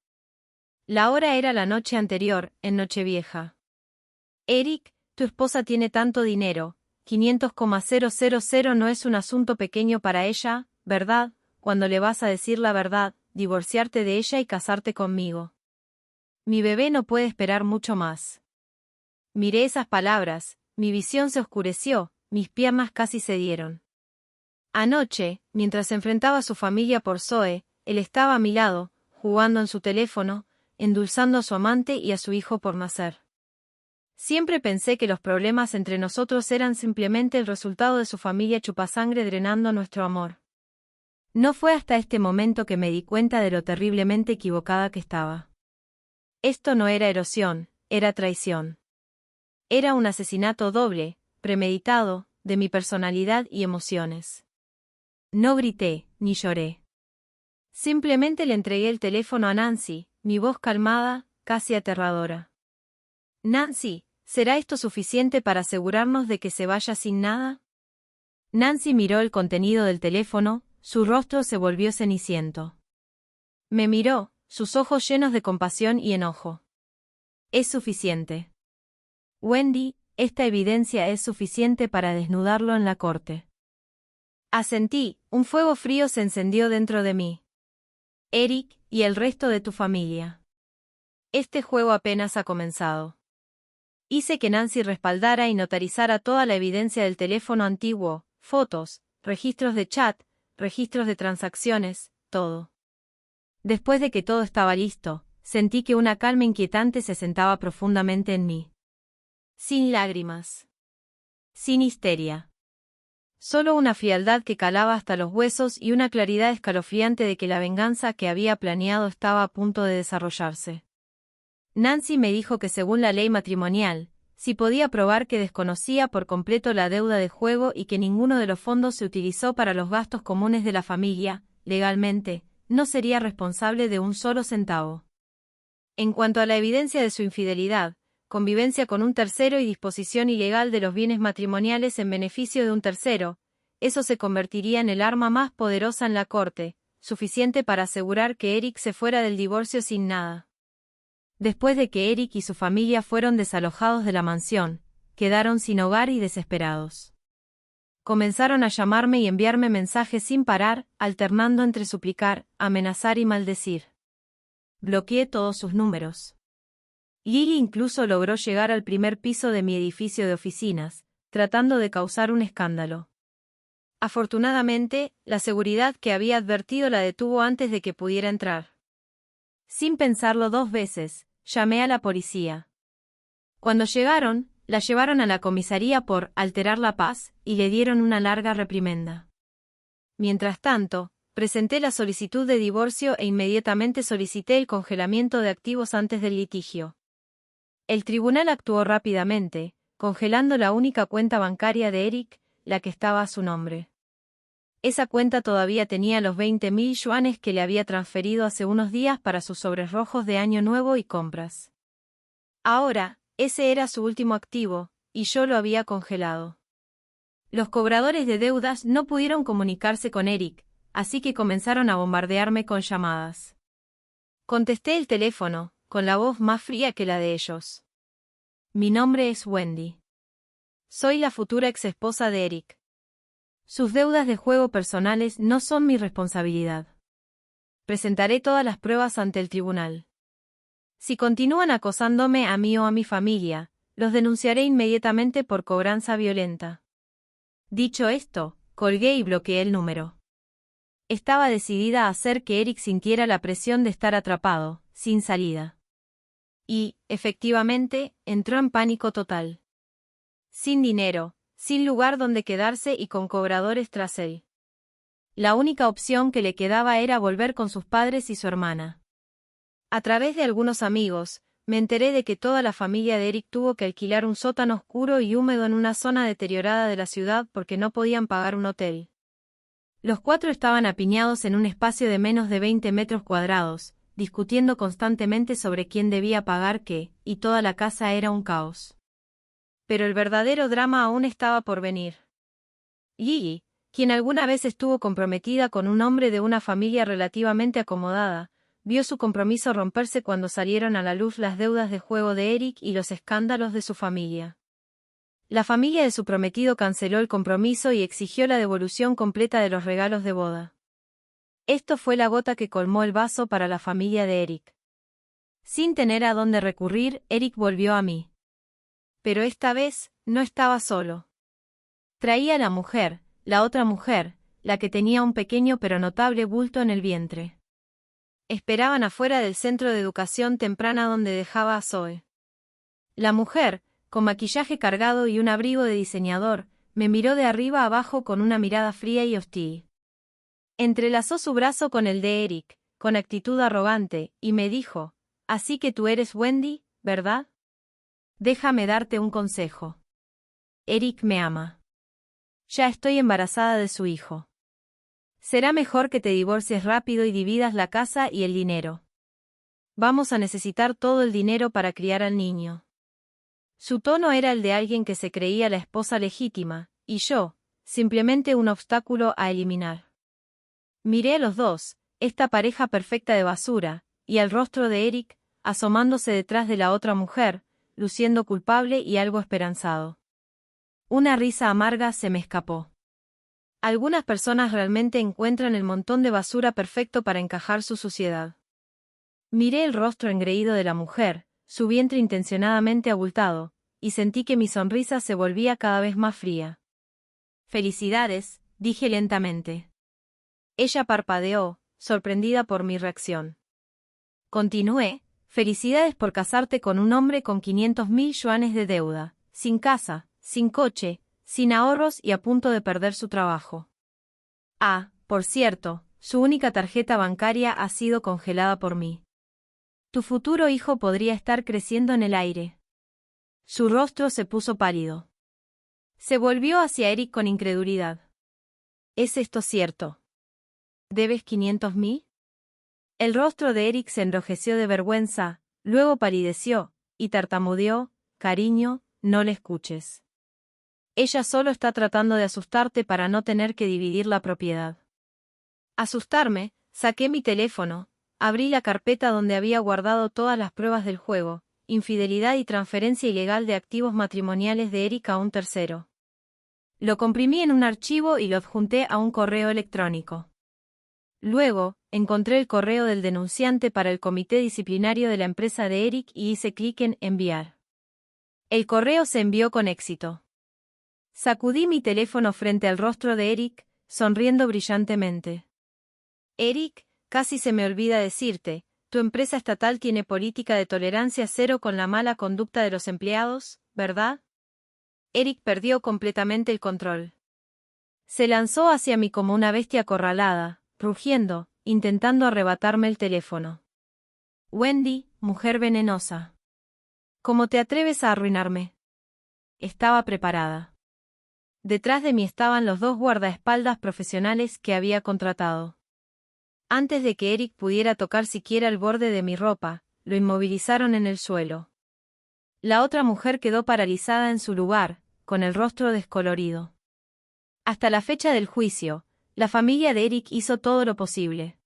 La hora era la noche anterior, en Nochevieja. Eric, tu esposa tiene tanto dinero, 500,000 no es un asunto pequeño para ella, ¿verdad? Cuando le vas a decir la verdad, divorciarte de ella y casarte conmigo. Mi bebé no puede esperar mucho más. Miré esas palabras, mi visión se oscureció, mis piernas casi cedieron. Anoche, mientras enfrentaba a su familia por Zoe, él estaba a mi lado, jugando en su teléfono, endulzando a su amante y a su hijo por nacer. Siempre pensé que los problemas entre nosotros eran simplemente el resultado de su familia chupasangre drenando nuestro amor. No fue hasta este momento que me di cuenta de lo terriblemente equivocada que estaba. Esto no era erosión, era traición. Era un asesinato doble, premeditado, de mi personalidad y emociones. No grité, ni lloré. Simplemente le entregué el teléfono a Nancy, mi voz calmada, casi aterradora. Nancy, ¿será esto suficiente para asegurarnos de que se vaya sin nada? Nancy miró el contenido del teléfono, su rostro se volvió ceniciento. Me miró, sus ojos llenos de compasión y enojo. Es suficiente. Wendy, esta evidencia es suficiente para desnudarlo en la corte. Asentí, un fuego frío se encendió dentro de mí. Eric, y el resto de tu familia. Este juego apenas ha comenzado. Hice que Nancy respaldara y notarizara toda la evidencia del teléfono antiguo, fotos, registros de chat, registros de transacciones, todo. Después de que todo estaba listo, sentí que una calma inquietante se sentaba profundamente en mí. Sin lágrimas. Sin histeria. Solo una frialdad que calaba hasta los huesos y una claridad escalofriante de que la venganza que había planeado estaba a punto de desarrollarse. Nancy me dijo que según la ley matrimonial, si podía probar que desconocía por completo la deuda de juego y que ninguno de los fondos se utilizó para los gastos comunes de la familia, legalmente, no sería responsable de un solo centavo. En cuanto a la evidencia de su infidelidad, convivencia con un tercero y disposición ilegal de los bienes matrimoniales en beneficio de un tercero, eso se convertiría en el arma más poderosa en la corte, suficiente para asegurar que Eric se fuera del divorcio sin nada. Después de que Eric y su familia fueron desalojados de la mansión, quedaron sin hogar y desesperados. Comenzaron a llamarme y enviarme mensajes sin parar, alternando entre suplicar, amenazar y maldecir. Bloqueé todos sus números. Lily incluso logró llegar al primer piso de mi edificio de oficinas, tratando de causar un escándalo. Afortunadamente, la seguridad que había advertido la detuvo antes de que pudiera entrar. Sin pensarlo 2 veces, llamé a la policía. Cuando llegaron, la llevaron a la comisaría por alterar la paz y le dieron una larga reprimenda. Mientras tanto, presenté la solicitud de divorcio e inmediatamente solicité el congelamiento de activos antes del litigio. El tribunal actuó rápidamente, congelando la única cuenta bancaria de Eric, la que estaba a su nombre. Esa cuenta todavía tenía los 20.000 yuanes que le había transferido hace unos días para sus sobres rojos de Año Nuevo y compras. Ahora, ese era su último activo, y yo lo había congelado. Los cobradores de deudas no pudieron comunicarse con Eric, así que comenzaron a bombardearme con llamadas. Contesté el teléfono, con la voz más fría que la de ellos. Mi nombre es Wendy. Soy la futura exesposa de Eric. Sus deudas de juego personales no son mi responsabilidad. Presentaré todas las pruebas ante el tribunal. Si continúan acosándome a mí o a mi familia, los denunciaré inmediatamente por cobranza violenta. Dicho esto, colgué y bloqueé el número. Estaba decidida a hacer que Eric sintiera la presión de estar atrapado, sin salida. Y, efectivamente, entró en pánico total. Sin dinero, sin lugar donde quedarse y con cobradores tras él. La única opción que le quedaba era volver con sus padres y su hermana. A través de algunos amigos, me enteré de que toda la familia de Eric tuvo que alquilar un sótano oscuro y húmedo en una zona deteriorada de la ciudad porque no podían pagar un hotel. Los 4 estaban apiñados en un espacio de menos de 20 metros cuadrados, discutiendo constantemente sobre quién debía pagar qué, y toda la casa era un caos. Pero el verdadero drama aún estaba por venir. Lily, quien alguna vez estuvo comprometida con un hombre de una familia relativamente acomodada, vio su compromiso romperse cuando salieron a la luz las deudas de juego de Eric y los escándalos de su familia. La familia de su prometido canceló el compromiso y exigió la devolución completa de los regalos de boda. Esto fue la gota que colmó el vaso para la familia de Eric. Sin tener a dónde recurrir, Eric volvió a mí. Pero esta vez, no estaba solo. Traía a la mujer, la otra mujer, la que tenía un pequeño pero notable bulto en el vientre. Esperaban afuera del centro de educación temprana donde dejaba a Zoe. La mujer, con maquillaje cargado y un abrigo de diseñador, me miró de arriba abajo con una mirada fría y hostil. Entrelazó su brazo con el de Eric, con actitud arrogante, y me dijo, «Así que tú eres Wendy, ¿verdad? Déjame darte un consejo. Eric me ama. Ya estoy embarazada de su hijo. Será mejor que te divorcies rápido y dividas la casa y el dinero. Vamos a necesitar todo el dinero para criar al niño». Su tono era el de alguien que se creía la esposa legítima, y yo, simplemente un obstáculo a eliminar. Miré a los dos, esta pareja perfecta de basura, y al rostro de Eric, asomándose detrás de la otra mujer, luciendo culpable y algo esperanzado. Una risa amarga se me escapó. Algunas personas realmente encuentran el montón de basura perfecto para encajar su suciedad. Miré el rostro engreído de la mujer, su vientre intencionadamente abultado, y sentí que mi sonrisa se volvía cada vez más fría. «Felicidades», dije lentamente. Ella parpadeó, sorprendida por mi reacción. Continué, «Felicidades por casarte con un hombre con 500.000 yuanes de deuda, sin casa, sin coche, sin ahorros y a punto de perder su trabajo. Ah, por cierto, su única tarjeta bancaria ha sido congelada por mí. Tu futuro hijo podría estar creciendo en el aire». Su rostro se puso pálido. Se volvió hacia Eric con incredulidad. «¿Es esto cierto? ¿Debes 500.000? El rostro de Eric se enrojeció de vergüenza, luego palideció, y tartamudeó, cariño, no le escuches. Ella solo está tratando de asustarte para no tener que dividir la propiedad. Asustarme, saqué mi teléfono, abrí la carpeta donde había guardado todas las pruebas del juego, infidelidad y transferencia ilegal de activos matrimoniales de Eric a un tercero. Lo comprimí en un archivo y lo adjunté a un correo electrónico. Luego, encontré el correo del denunciante para el comité disciplinario de la empresa de Eric y hice clic en enviar. El correo se envió con éxito. Sacudí mi teléfono frente al rostro de Eric, sonriendo brillantemente. Eric, casi se me olvida decirte, tu empresa estatal tiene política de tolerancia cero con la mala conducta de los empleados, ¿verdad? Eric perdió completamente el control. Se lanzó hacia mí como una bestia acorralada, rugiendo, intentando arrebatarme el teléfono. Wendy, mujer venenosa. ¿Cómo te atreves a arruinarme? Estaba preparada. Detrás de mí estaban los 2 guardaespaldas profesionales que había contratado. Antes de que Eric pudiera tocar siquiera el borde de mi ropa, lo inmovilizaron en el suelo. La otra mujer quedó paralizada en su lugar, con el rostro descolorido. Hasta la fecha del juicio, la familia de Eric hizo todo lo posible.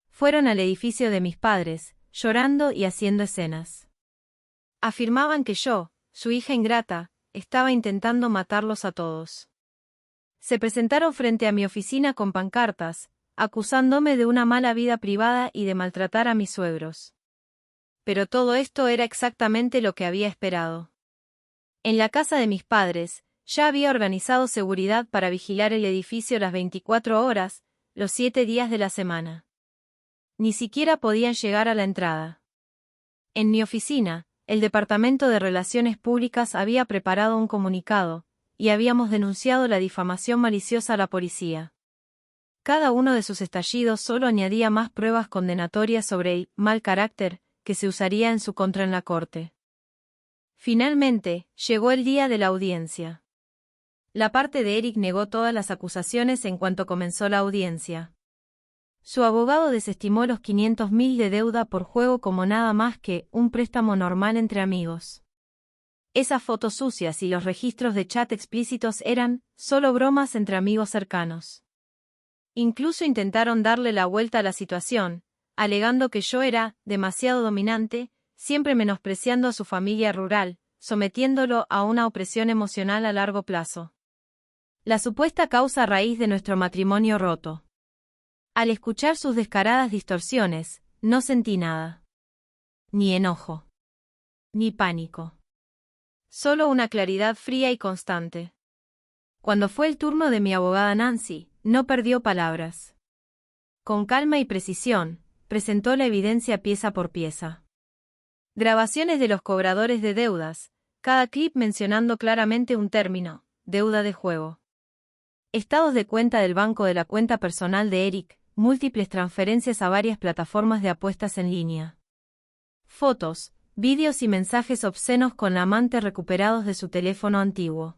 Fueron al edificio de mis padres, llorando y haciendo escenas. Afirmaban que yo, su hija ingrata, estaba intentando matarlos a todos. Se presentaron frente a mi oficina con pancartas, acusándome de una mala vida privada y de maltratar a mis suegros. Pero todo esto era exactamente lo que había esperado. En la casa de mis padres, ya había organizado seguridad para vigilar el edificio las 24 horas, los 7 días de la semana. Ni siquiera podían llegar a la entrada. En mi oficina, el Departamento de Relaciones Públicas había preparado un comunicado, y habíamos denunciado la difamación maliciosa a la policía. Cada uno de sus estallidos solo añadía más pruebas condenatorias sobre el mal carácter que se usaría en su contra en la corte. Finalmente, llegó el día de la audiencia. La parte de Eric negó todas las acusaciones en cuanto comenzó la audiencia. Su abogado desestimó los 500.000 de deuda por juego como nada más que un préstamo normal entre amigos. Esas fotos sucias y los registros de chat explícitos eran solo bromas entre amigos cercanos. Incluso intentaron darle la vuelta a la situación, alegando que yo era demasiado dominante, siempre menospreciando a su familia rural, sometiéndolo a una opresión emocional a largo plazo. La supuesta causa raíz de nuestro matrimonio roto. Al escuchar sus descaradas distorsiones, no sentí nada. Ni enojo. Ni pánico. Solo una claridad fría y constante. Cuando fue el turno de mi abogada Nancy, no perdió palabras. Con calma y precisión, presentó la evidencia pieza por pieza. Grabaciones de los cobradores de deudas, cada clip mencionando claramente un término, deuda de juego. Estados de cuenta del banco de la cuenta personal de Eric, múltiples transferencias a varias plataformas de apuestas en línea. Fotos, vídeos y mensajes obscenos con la amante recuperados de su teléfono antiguo.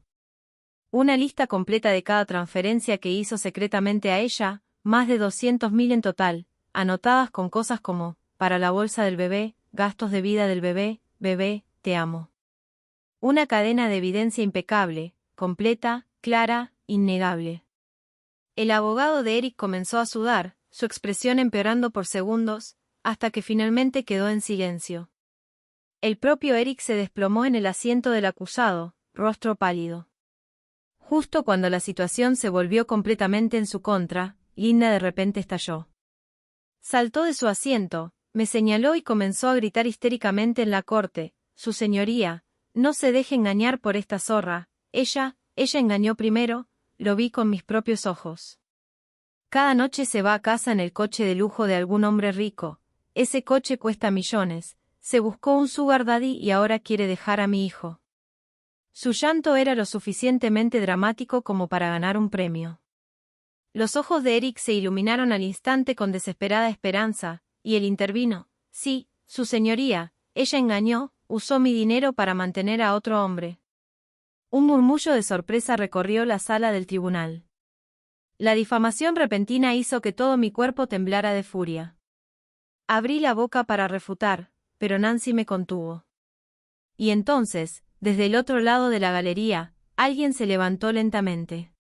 Una lista completa de cada transferencia que hizo secretamente a ella, más de 200.000 en total, anotadas con cosas como, para la bolsa del bebé, gastos de vida del bebé, bebé, te amo. Una cadena de evidencia impecable, completa, clara, innegable. El abogado de Eric comenzó a sudar, su expresión empeorando por segundos, hasta que finalmente quedó en silencio. El propio Eric se desplomó en el asiento del acusado, rostro pálido. Justo cuando la situación se volvió completamente en su contra, Linda de repente estalló. Saltó de su asiento, me señaló y comenzó a gritar histéricamente en la corte, «Su señoría, no se deje engañar por esta zorra, ella engañó primero, lo vi con mis propios ojos. Cada noche se va a casa en el coche de lujo de algún hombre rico, ese coche cuesta millones, se buscó un sugar daddy y ahora quiere dejar a mi hijo». Su llanto era lo suficientemente dramático como para ganar un premio. Los ojos de Eric se iluminaron al instante con desesperada esperanza, y él intervino. «Sí, su señoría, ella engañó, usó mi dinero para mantener a otro hombre». Un murmullo de sorpresa recorrió la sala del tribunal. La difamación repentina hizo que todo mi cuerpo temblara de furia. Abrí la boca para refutar, pero Nancy me contuvo. Y entonces, desde el otro lado de la galería, alguien se levantó lentamente.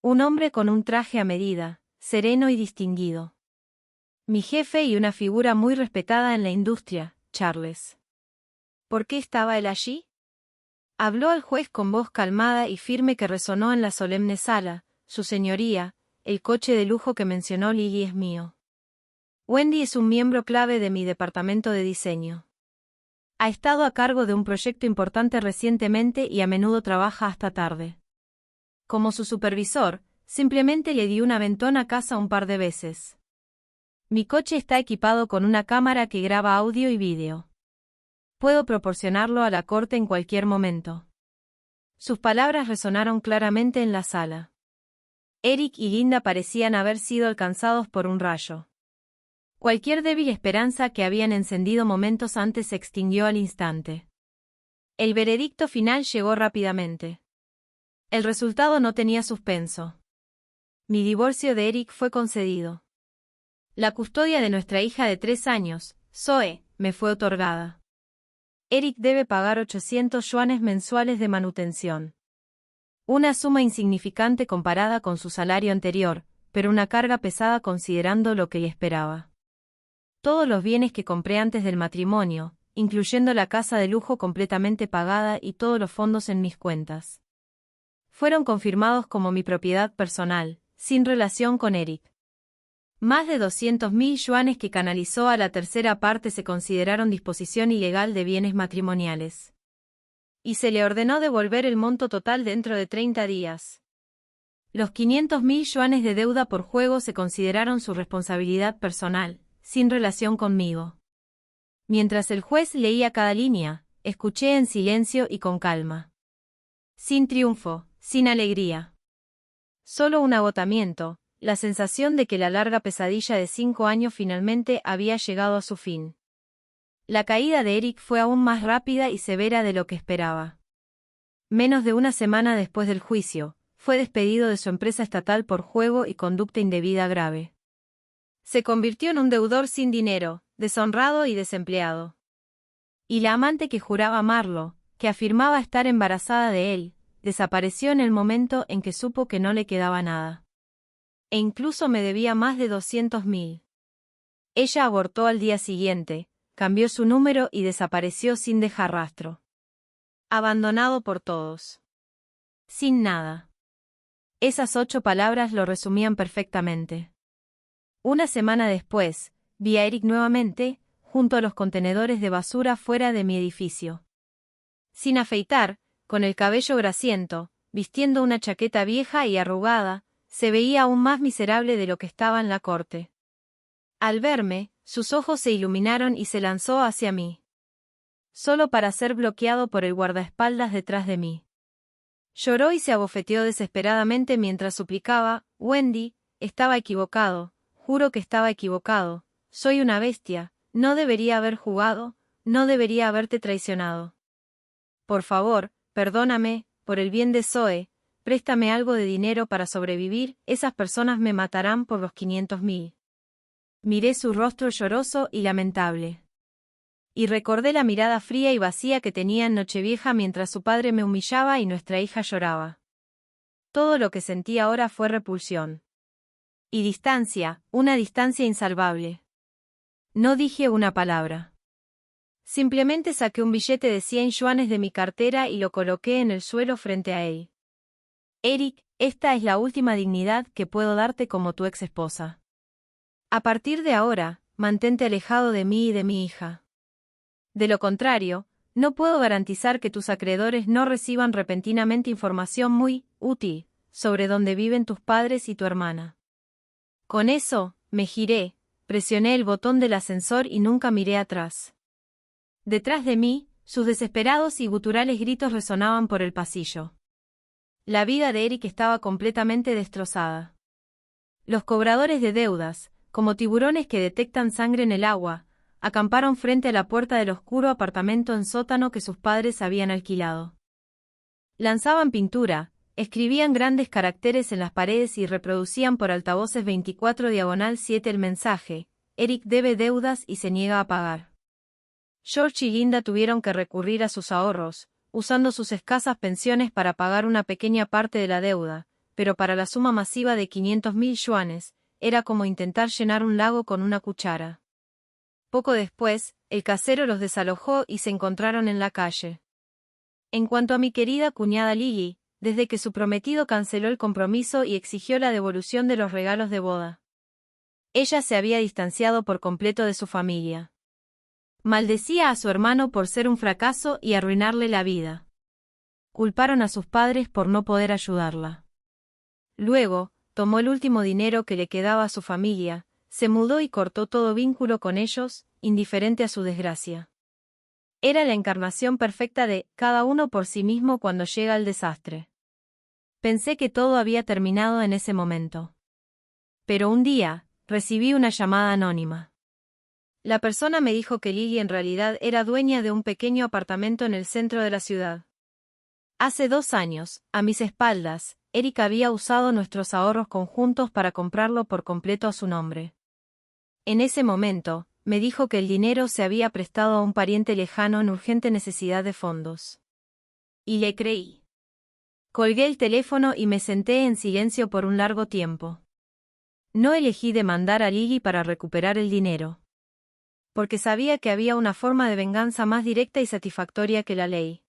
Un hombre con un traje a medida, sereno y distinguido. Mi jefe y una figura muy respetada en la industria, Charles. ¿Por qué estaba él allí? Habló al juez con voz calmada y firme que resonó en la solemne sala. Su señoría, el coche de lujo que mencionó Lily es mío. Wendy es un miembro clave de mi departamento de diseño. Ha estado a cargo de un proyecto importante recientemente y a menudo trabaja hasta tarde. Como su supervisor, simplemente le di un aventón a casa un par de veces. Mi coche está equipado con una cámara que graba audio y vídeo. Puedo proporcionarlo a la corte en cualquier momento. Sus palabras resonaron claramente en la sala. Eric y Linda parecían haber sido alcanzados por un rayo. Cualquier débil esperanza que habían encendido momentos antes se extinguió al instante. El veredicto final llegó rápidamente. El resultado no tenía suspenso. Mi divorcio de Eric fue concedido. La custodia de nuestra hija de 3 años, Zoe, me fue otorgada. Eric debe pagar 800 yuanes mensuales de manutención. Una suma insignificante comparada con su salario anterior, pero una carga pesada considerando lo que esperaba. Todos los bienes que compré antes del matrimonio, incluyendo la casa de lujo completamente pagada y todos los fondos en mis cuentas, fueron confirmados como mi propiedad personal, sin relación con Eric. Más de 200.000 yuanes que canalizó a la tercera parte se consideraron disposición ilegal de bienes matrimoniales. Y se le ordenó devolver el monto total dentro de 30 días. Los 500.000 yuanes de deuda por juego se consideraron su responsabilidad personal, sin relación conmigo. Mientras el juez leía cada línea, escuché en silencio y con calma. Sin triunfo, sin alegría. Solo un agotamiento, la sensación de que la larga pesadilla de 5 años finalmente había llegado a su fin. La caída de Eric fue aún más rápida y severa de lo que esperaba. Menos de una semana después del juicio, fue despedido de su empresa estatal por juego y conducta indebida grave. Se convirtió en un deudor sin dinero, deshonrado y desempleado. Y la amante que juraba amarlo, que afirmaba estar embarazada de él, desapareció en el momento en que supo que no le quedaba nada. E incluso me debía más de 200.000. Ella abortó al día siguiente, cambió su número y desapareció sin dejar rastro. Abandonado por todos. Sin nada. Esas 8 palabras lo resumían perfectamente. Una semana después, vi a Eric nuevamente, junto a los contenedores de basura fuera de mi edificio. Sin afeitar, con el cabello grasiento, vistiendo una chaqueta vieja y arrugada, se veía aún más miserable de lo que estaba en la corte. Al verme, sus ojos se iluminaron y se lanzó hacia mí. Solo para ser bloqueado por el guardaespaldas detrás de mí. Lloró y se abofeteó desesperadamente mientras suplicaba, Wendy, estaba equivocado, juro que estaba equivocado, soy una bestia, no debería haber jugado, no debería haberte traicionado. Por favor, perdóname, por el bien de Zoe, préstame algo de dinero para sobrevivir, esas personas me matarán por los 500.000. Miré su rostro lloroso y lamentable. Y recordé la mirada fría y vacía que tenía en Nochevieja mientras su padre me humillaba y nuestra hija lloraba. Todo lo que sentí ahora fue repulsión. Y distancia, una distancia insalvable. No dije una palabra. Simplemente saqué un billete de 100 yuanes de mi cartera y lo coloqué en el suelo frente a él. Eric, esta es la última dignidad que puedo darte como tu ex esposa. A partir de ahora, mantente alejado de mí y de mi hija. De lo contrario, no puedo garantizar que tus acreedores no reciban repentinamente información muy útil sobre dónde viven tus padres y tu hermana. Con eso, me giré, presioné el botón del ascensor y nunca miré atrás. Detrás de mí, sus desesperados y guturales gritos resonaban por el pasillo. La vida de Eric estaba completamente destrozada. Los cobradores de deudas, como tiburones que detectan sangre en el agua, acamparon frente a la puerta del oscuro apartamento en sótano que sus padres habían alquilado. Lanzaban pintura, escribían grandes caracteres en las paredes y reproducían por altavoces 24/7 el mensaje: Eric debe deudas y se niega a pagar. George y Linda tuvieron que recurrir a sus ahorros, usando sus escasas pensiones para pagar una pequeña parte de la deuda, pero para la suma masiva de 500.000 yuanes, era como intentar llenar un lago con una cuchara. Poco después, el casero los desalojó y se encontraron en la calle. En cuanto a mi querida cuñada Lily, desde que su prometido canceló el compromiso y exigió la devolución de los regalos de boda, ella se había distanciado por completo de su familia. Maldecía a su hermano por ser un fracaso y arruinarle la vida. Culparon a sus padres por no poder ayudarla. Luego, tomó el último dinero que le quedaba a su familia, se mudó y cortó todo vínculo con ellos, indiferente a su desgracia. Era la encarnación perfecta de cada uno por sí mismo cuando llega el desastre. Pensé que todo había terminado en ese momento. Pero un día, recibí una llamada anónima. La persona me dijo que Lily en realidad era dueña de un pequeño apartamento en el centro de la ciudad. Hace 2 años, a mis espaldas, Eric había usado nuestros ahorros conjuntos para comprarlo por completo a su nombre. En ese momento, me dijo que el dinero se había prestado a un pariente lejano en urgente necesidad de fondos. Y le creí. Colgué el teléfono y me senté en silencio por un largo tiempo. No elegí demandar a Lily para recuperar el dinero, porque sabía que había una forma de venganza más directa y satisfactoria que la ley.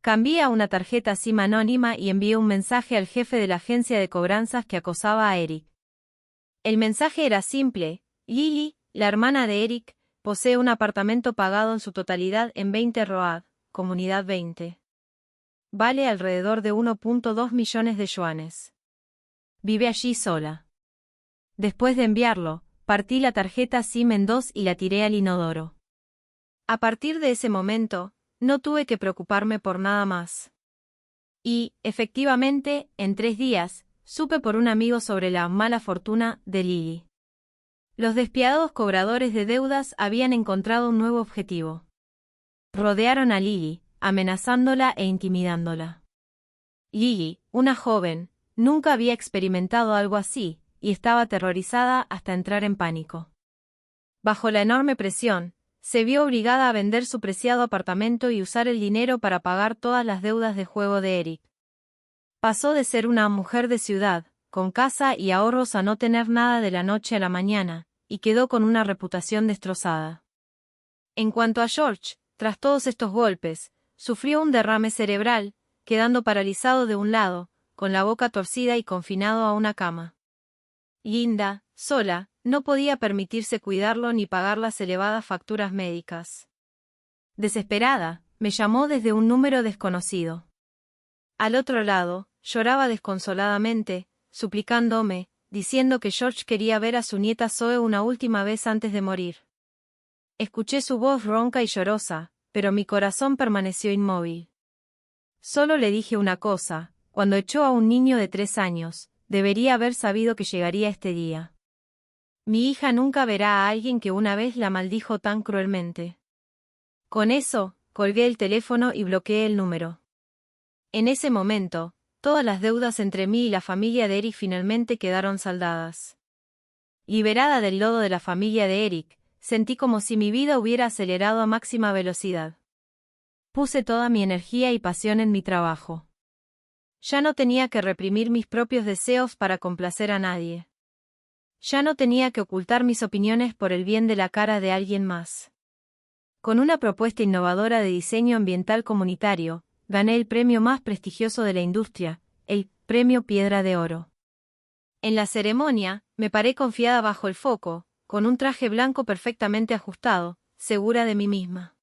Cambié a una tarjeta SIM anónima y envié un mensaje al jefe de la agencia de cobranzas que acosaba a Eric. El mensaje era simple: Lily, la hermana de Eric, posee un apartamento pagado en su totalidad en 20 Road, Comunidad 20. Vale alrededor de 1.2 millones de yuanes. Vive allí sola. Después de enviarlo, partí la tarjeta SIM en 2 y la tiré al inodoro. A partir de ese momento, no tuve que preocuparme por nada más. Y, efectivamente, en 3 días, supe por un amigo sobre la mala fortuna de Lily. Los despiadados cobradores de deudas habían encontrado un nuevo objetivo. Rodearon a Lily, amenazándola e intimidándola. Lily, una joven, nunca había experimentado algo así, y estaba aterrorizada hasta entrar en pánico. Bajo la enorme presión, se vio obligada a vender su preciado apartamento y usar el dinero para pagar todas las deudas de juego de Eric. Pasó de ser una mujer de ciudad, con casa y ahorros, a no tener nada de la noche a la mañana, y quedó con una reputación destrozada. En cuanto a George, tras todos estos golpes, sufrió un derrame cerebral, quedando paralizado de un lado, con la boca torcida y confinado a una cama. Linda, sola, no podía permitirse cuidarlo ni pagar las elevadas facturas médicas. Desesperada, me llamó desde un número desconocido. Al otro lado, lloraba desconsoladamente, suplicándome, diciendo que George quería ver a su nieta Zoe una última vez antes de morir. Escuché su voz ronca y llorosa, pero mi corazón permaneció inmóvil. Solo le dije una cosa: cuando echó a un niño de 3 años, debería haber sabido que llegaría este día. Mi hija nunca verá a alguien que una vez la maldijo tan cruelmente. Con eso, colgué el teléfono y bloqueé el número. En ese momento, todas las deudas entre mí y la familia de Eric finalmente quedaron saldadas. Liberada del lodo de la familia de Eric, sentí como si mi vida hubiera acelerado a máxima velocidad. Puse toda mi energía y pasión en mi trabajo. Ya no tenía que reprimir mis propios deseos para complacer a nadie. Ya no tenía que ocultar mis opiniones por el bien de la cara de alguien más. Con una propuesta innovadora de diseño ambiental comunitario, gané el premio más prestigioso de la industria, el Premio Piedra de Oro. En la ceremonia, me paré confiada bajo el foco, con un traje blanco perfectamente ajustado, segura de mí misma.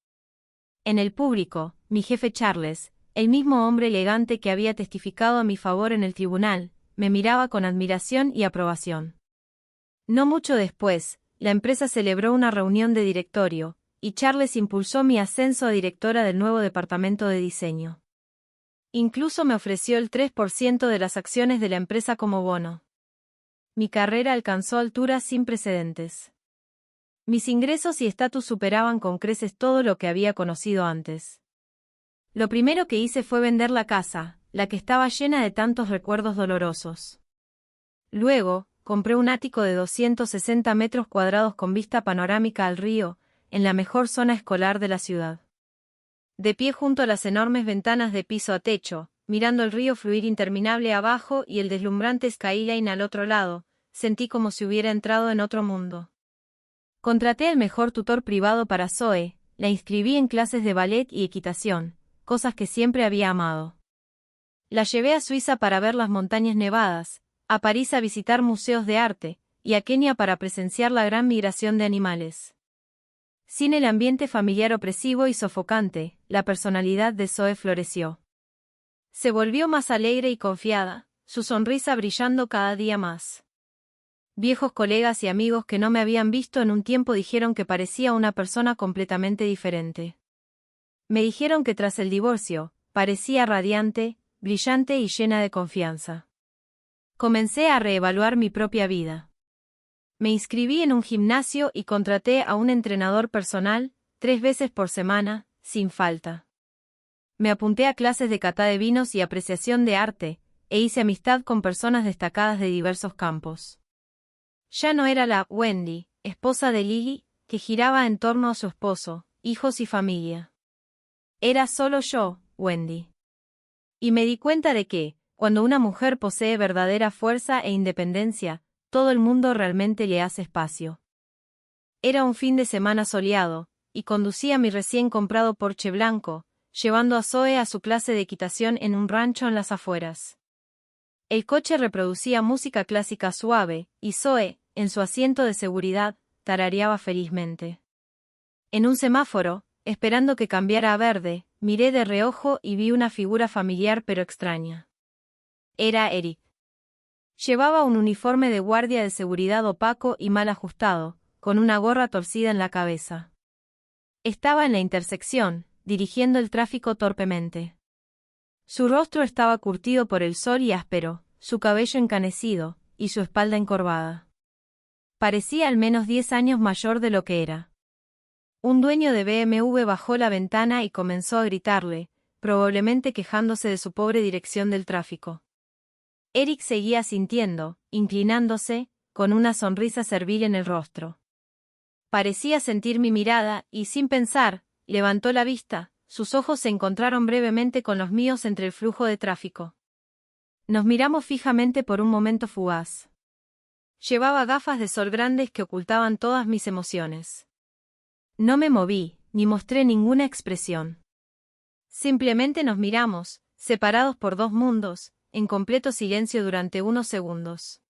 En el público, mi jefe Charles, el mismo hombre elegante que había testificado a mi favor en el tribunal, me miraba con admiración y aprobación. No mucho después, la empresa celebró una reunión de directorio, y Charles impulsó mi ascenso a directora del nuevo departamento de diseño. Incluso me ofreció el 3% de las acciones de la empresa como bono. Mi carrera alcanzó alturas sin precedentes. Mis ingresos y estatus superaban con creces todo lo que había conocido antes. Lo primero que hice fue vender la casa, la que estaba llena de tantos recuerdos dolorosos. Luego, compré un ático de 260 metros cuadrados con vista panorámica al río, en la mejor zona escolar de la ciudad. De pie junto a las enormes ventanas de piso a techo, mirando el río fluir interminable abajo y el deslumbrante skyline al otro lado, sentí como si hubiera entrado en otro mundo. Contraté al mejor tutor privado para Zoe, la inscribí en clases de ballet y equitación, cosas que siempre había amado. La llevé a Suiza para ver las montañas nevadas, a París a visitar museos de arte, y a Kenia para presenciar la gran migración de animales. Sin el ambiente familiar opresivo y sofocante, la personalidad de Zoe floreció. Se volvió más alegre y confiada, su sonrisa brillando cada día más. Viejos colegas y amigos que no me habían visto en un tiempo dijeron que parecía una persona completamente diferente. Me dijeron que tras el divorcio, parecía radiante, brillante y llena de confianza. Comencé a reevaluar mi propia vida. Me inscribí en un gimnasio y contraté a un entrenador personal, 3 veces por semana, sin falta. Me apunté a clases de cata de vinos y apreciación de arte, e hice amistad con personas destacadas de diversos campos. Ya no era la Wendy, esposa de Lily, que giraba en torno a su esposo, hijos y familia. Era solo yo, Wendy. Y me di cuenta de que, cuando una mujer posee verdadera fuerza e independencia, todo el mundo realmente le hace espacio. Era un fin de semana soleado, y conducía mi recién comprado Porsche blanco, llevando a Zoe a su clase de equitación en un rancho en las afueras. El coche reproducía música clásica suave, y Zoe, en su asiento de seguridad, tarareaba felizmente. En un semáforo, esperando que cambiara a verde, miré de reojo y vi una figura familiar pero extraña. Era Eric. Llevaba un uniforme de guardia de seguridad opaco y mal ajustado, con una gorra torcida en la cabeza. Estaba en la intersección, dirigiendo el tráfico torpemente. Su rostro estaba curtido por el sol y áspero, su cabello encanecido, y su espalda encorvada. Parecía al menos 10 años mayor de lo que era. Un dueño de BMW bajó la ventana y comenzó a gritarle, probablemente quejándose de su pobre dirección del tráfico. Eric seguía asintiendo, inclinándose, con una sonrisa servil en el rostro. Parecía sentir mi mirada y, sin pensar, levantó la vista, sus ojos se encontraron brevemente con los míos entre el flujo de tráfico. Nos miramos fijamente por un momento fugaz. Llevaba gafas de sol grandes que ocultaban todas mis emociones. No me moví, ni mostré ninguna expresión. Simplemente nos miramos, separados por 2 mundos, en completo silencio durante unos segundos.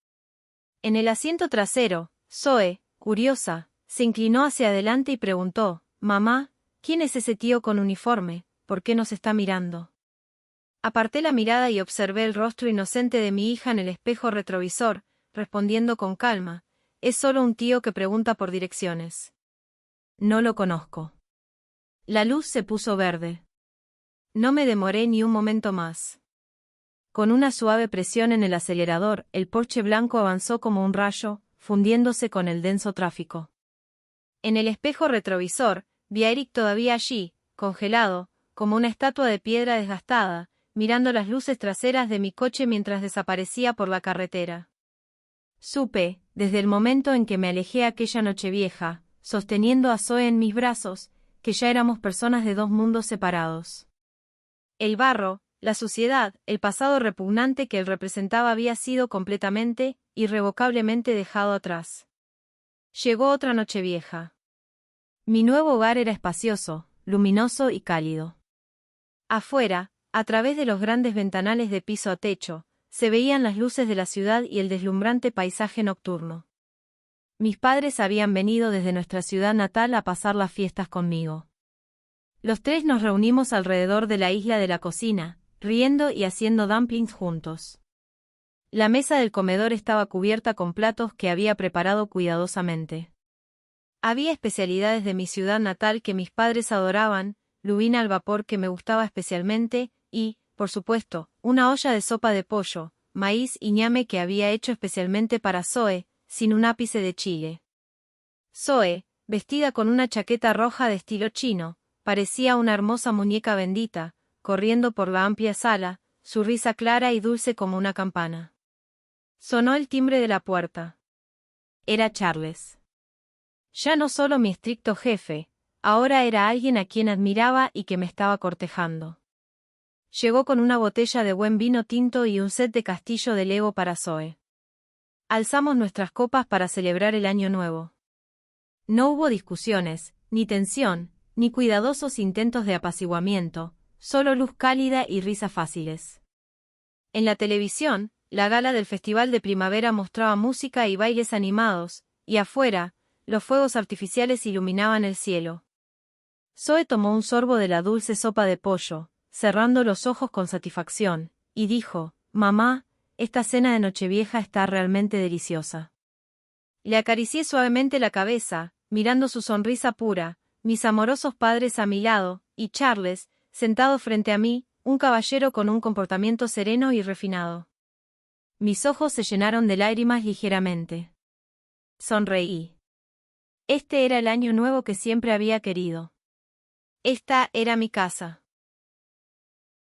En el asiento trasero, Zoe, curiosa, se inclinó hacia adelante y preguntó, «Mamá, ¿quién es ese tío con uniforme? ¿Por qué nos está mirando?» Aparté la mirada y observé el rostro inocente de mi hija en el espejo retrovisor, respondiendo con calma, «Es solo un tío que pregunta por direcciones. No lo conozco». La luz se puso verde. No me demoré ni un momento más. Con una suave presión en el acelerador, el Porsche blanco avanzó como un rayo, fundiéndose con el denso tráfico. En el espejo retrovisor, vi a Eric todavía allí, congelado, como una estatua de piedra desgastada, mirando las luces traseras de mi coche mientras desaparecía por la carretera. Supe, desde el momento en que me alejé aquella noche vieja, sosteniendo a Zoe en mis brazos, que ya éramos personas de 2 mundos separados. El barro, la suciedad, el pasado repugnante que él representaba había sido completamente, irrevocablemente dejado atrás. Llegó otra noche vieja. Mi nuevo hogar era espacioso, luminoso y cálido. Afuera, a través de los grandes ventanales de piso a techo, se veían las luces de la ciudad y el deslumbrante paisaje nocturno. Mis padres habían venido desde nuestra ciudad natal a pasar las fiestas conmigo. Los 3 nos reunimos alrededor de la isla de la cocina, riendo y haciendo dumplings juntos. La mesa del comedor estaba cubierta con platos que había preparado cuidadosamente. Había especialidades de mi ciudad natal que mis padres adoraban, lubina al vapor que me gustaba especialmente, y, por supuesto, una olla de sopa de pollo, maíz y ñame que había hecho especialmente para Zoe, sin un ápice de chile. Zoe, vestida con una chaqueta roja de estilo chino, parecía una hermosa muñeca bendita, corriendo por la amplia sala, su risa clara y dulce como una campana. Sonó el timbre de la puerta. Era Charles. Ya no solo mi estricto jefe, ahora era alguien a quien admiraba y que me estaba cortejando. Llegó con una botella de buen vino tinto y un set de castillo de Lego para Zoe. Alzamos nuestras copas para celebrar el año nuevo. No hubo discusiones, ni tensión, ni cuidadosos intentos de apaciguamiento, solo luz cálida y risas fáciles. En la televisión, la gala del Festival de Primavera mostraba música y bailes animados, y afuera, los fuegos artificiales iluminaban el cielo. Zoe tomó un sorbo de la dulce sopa de pollo, cerrando los ojos con satisfacción, y dijo: «Mamá, esta cena de Nochevieja está realmente deliciosa». Le acaricié suavemente la cabeza, mirando su sonrisa pura, mis amorosos padres a mi lado, y Charles, sentado frente a mí, un caballero con un comportamiento sereno y refinado. Mis ojos se llenaron de lágrimas ligeramente. Sonreí. Este era el año nuevo que siempre había querido. Esta era mi casa.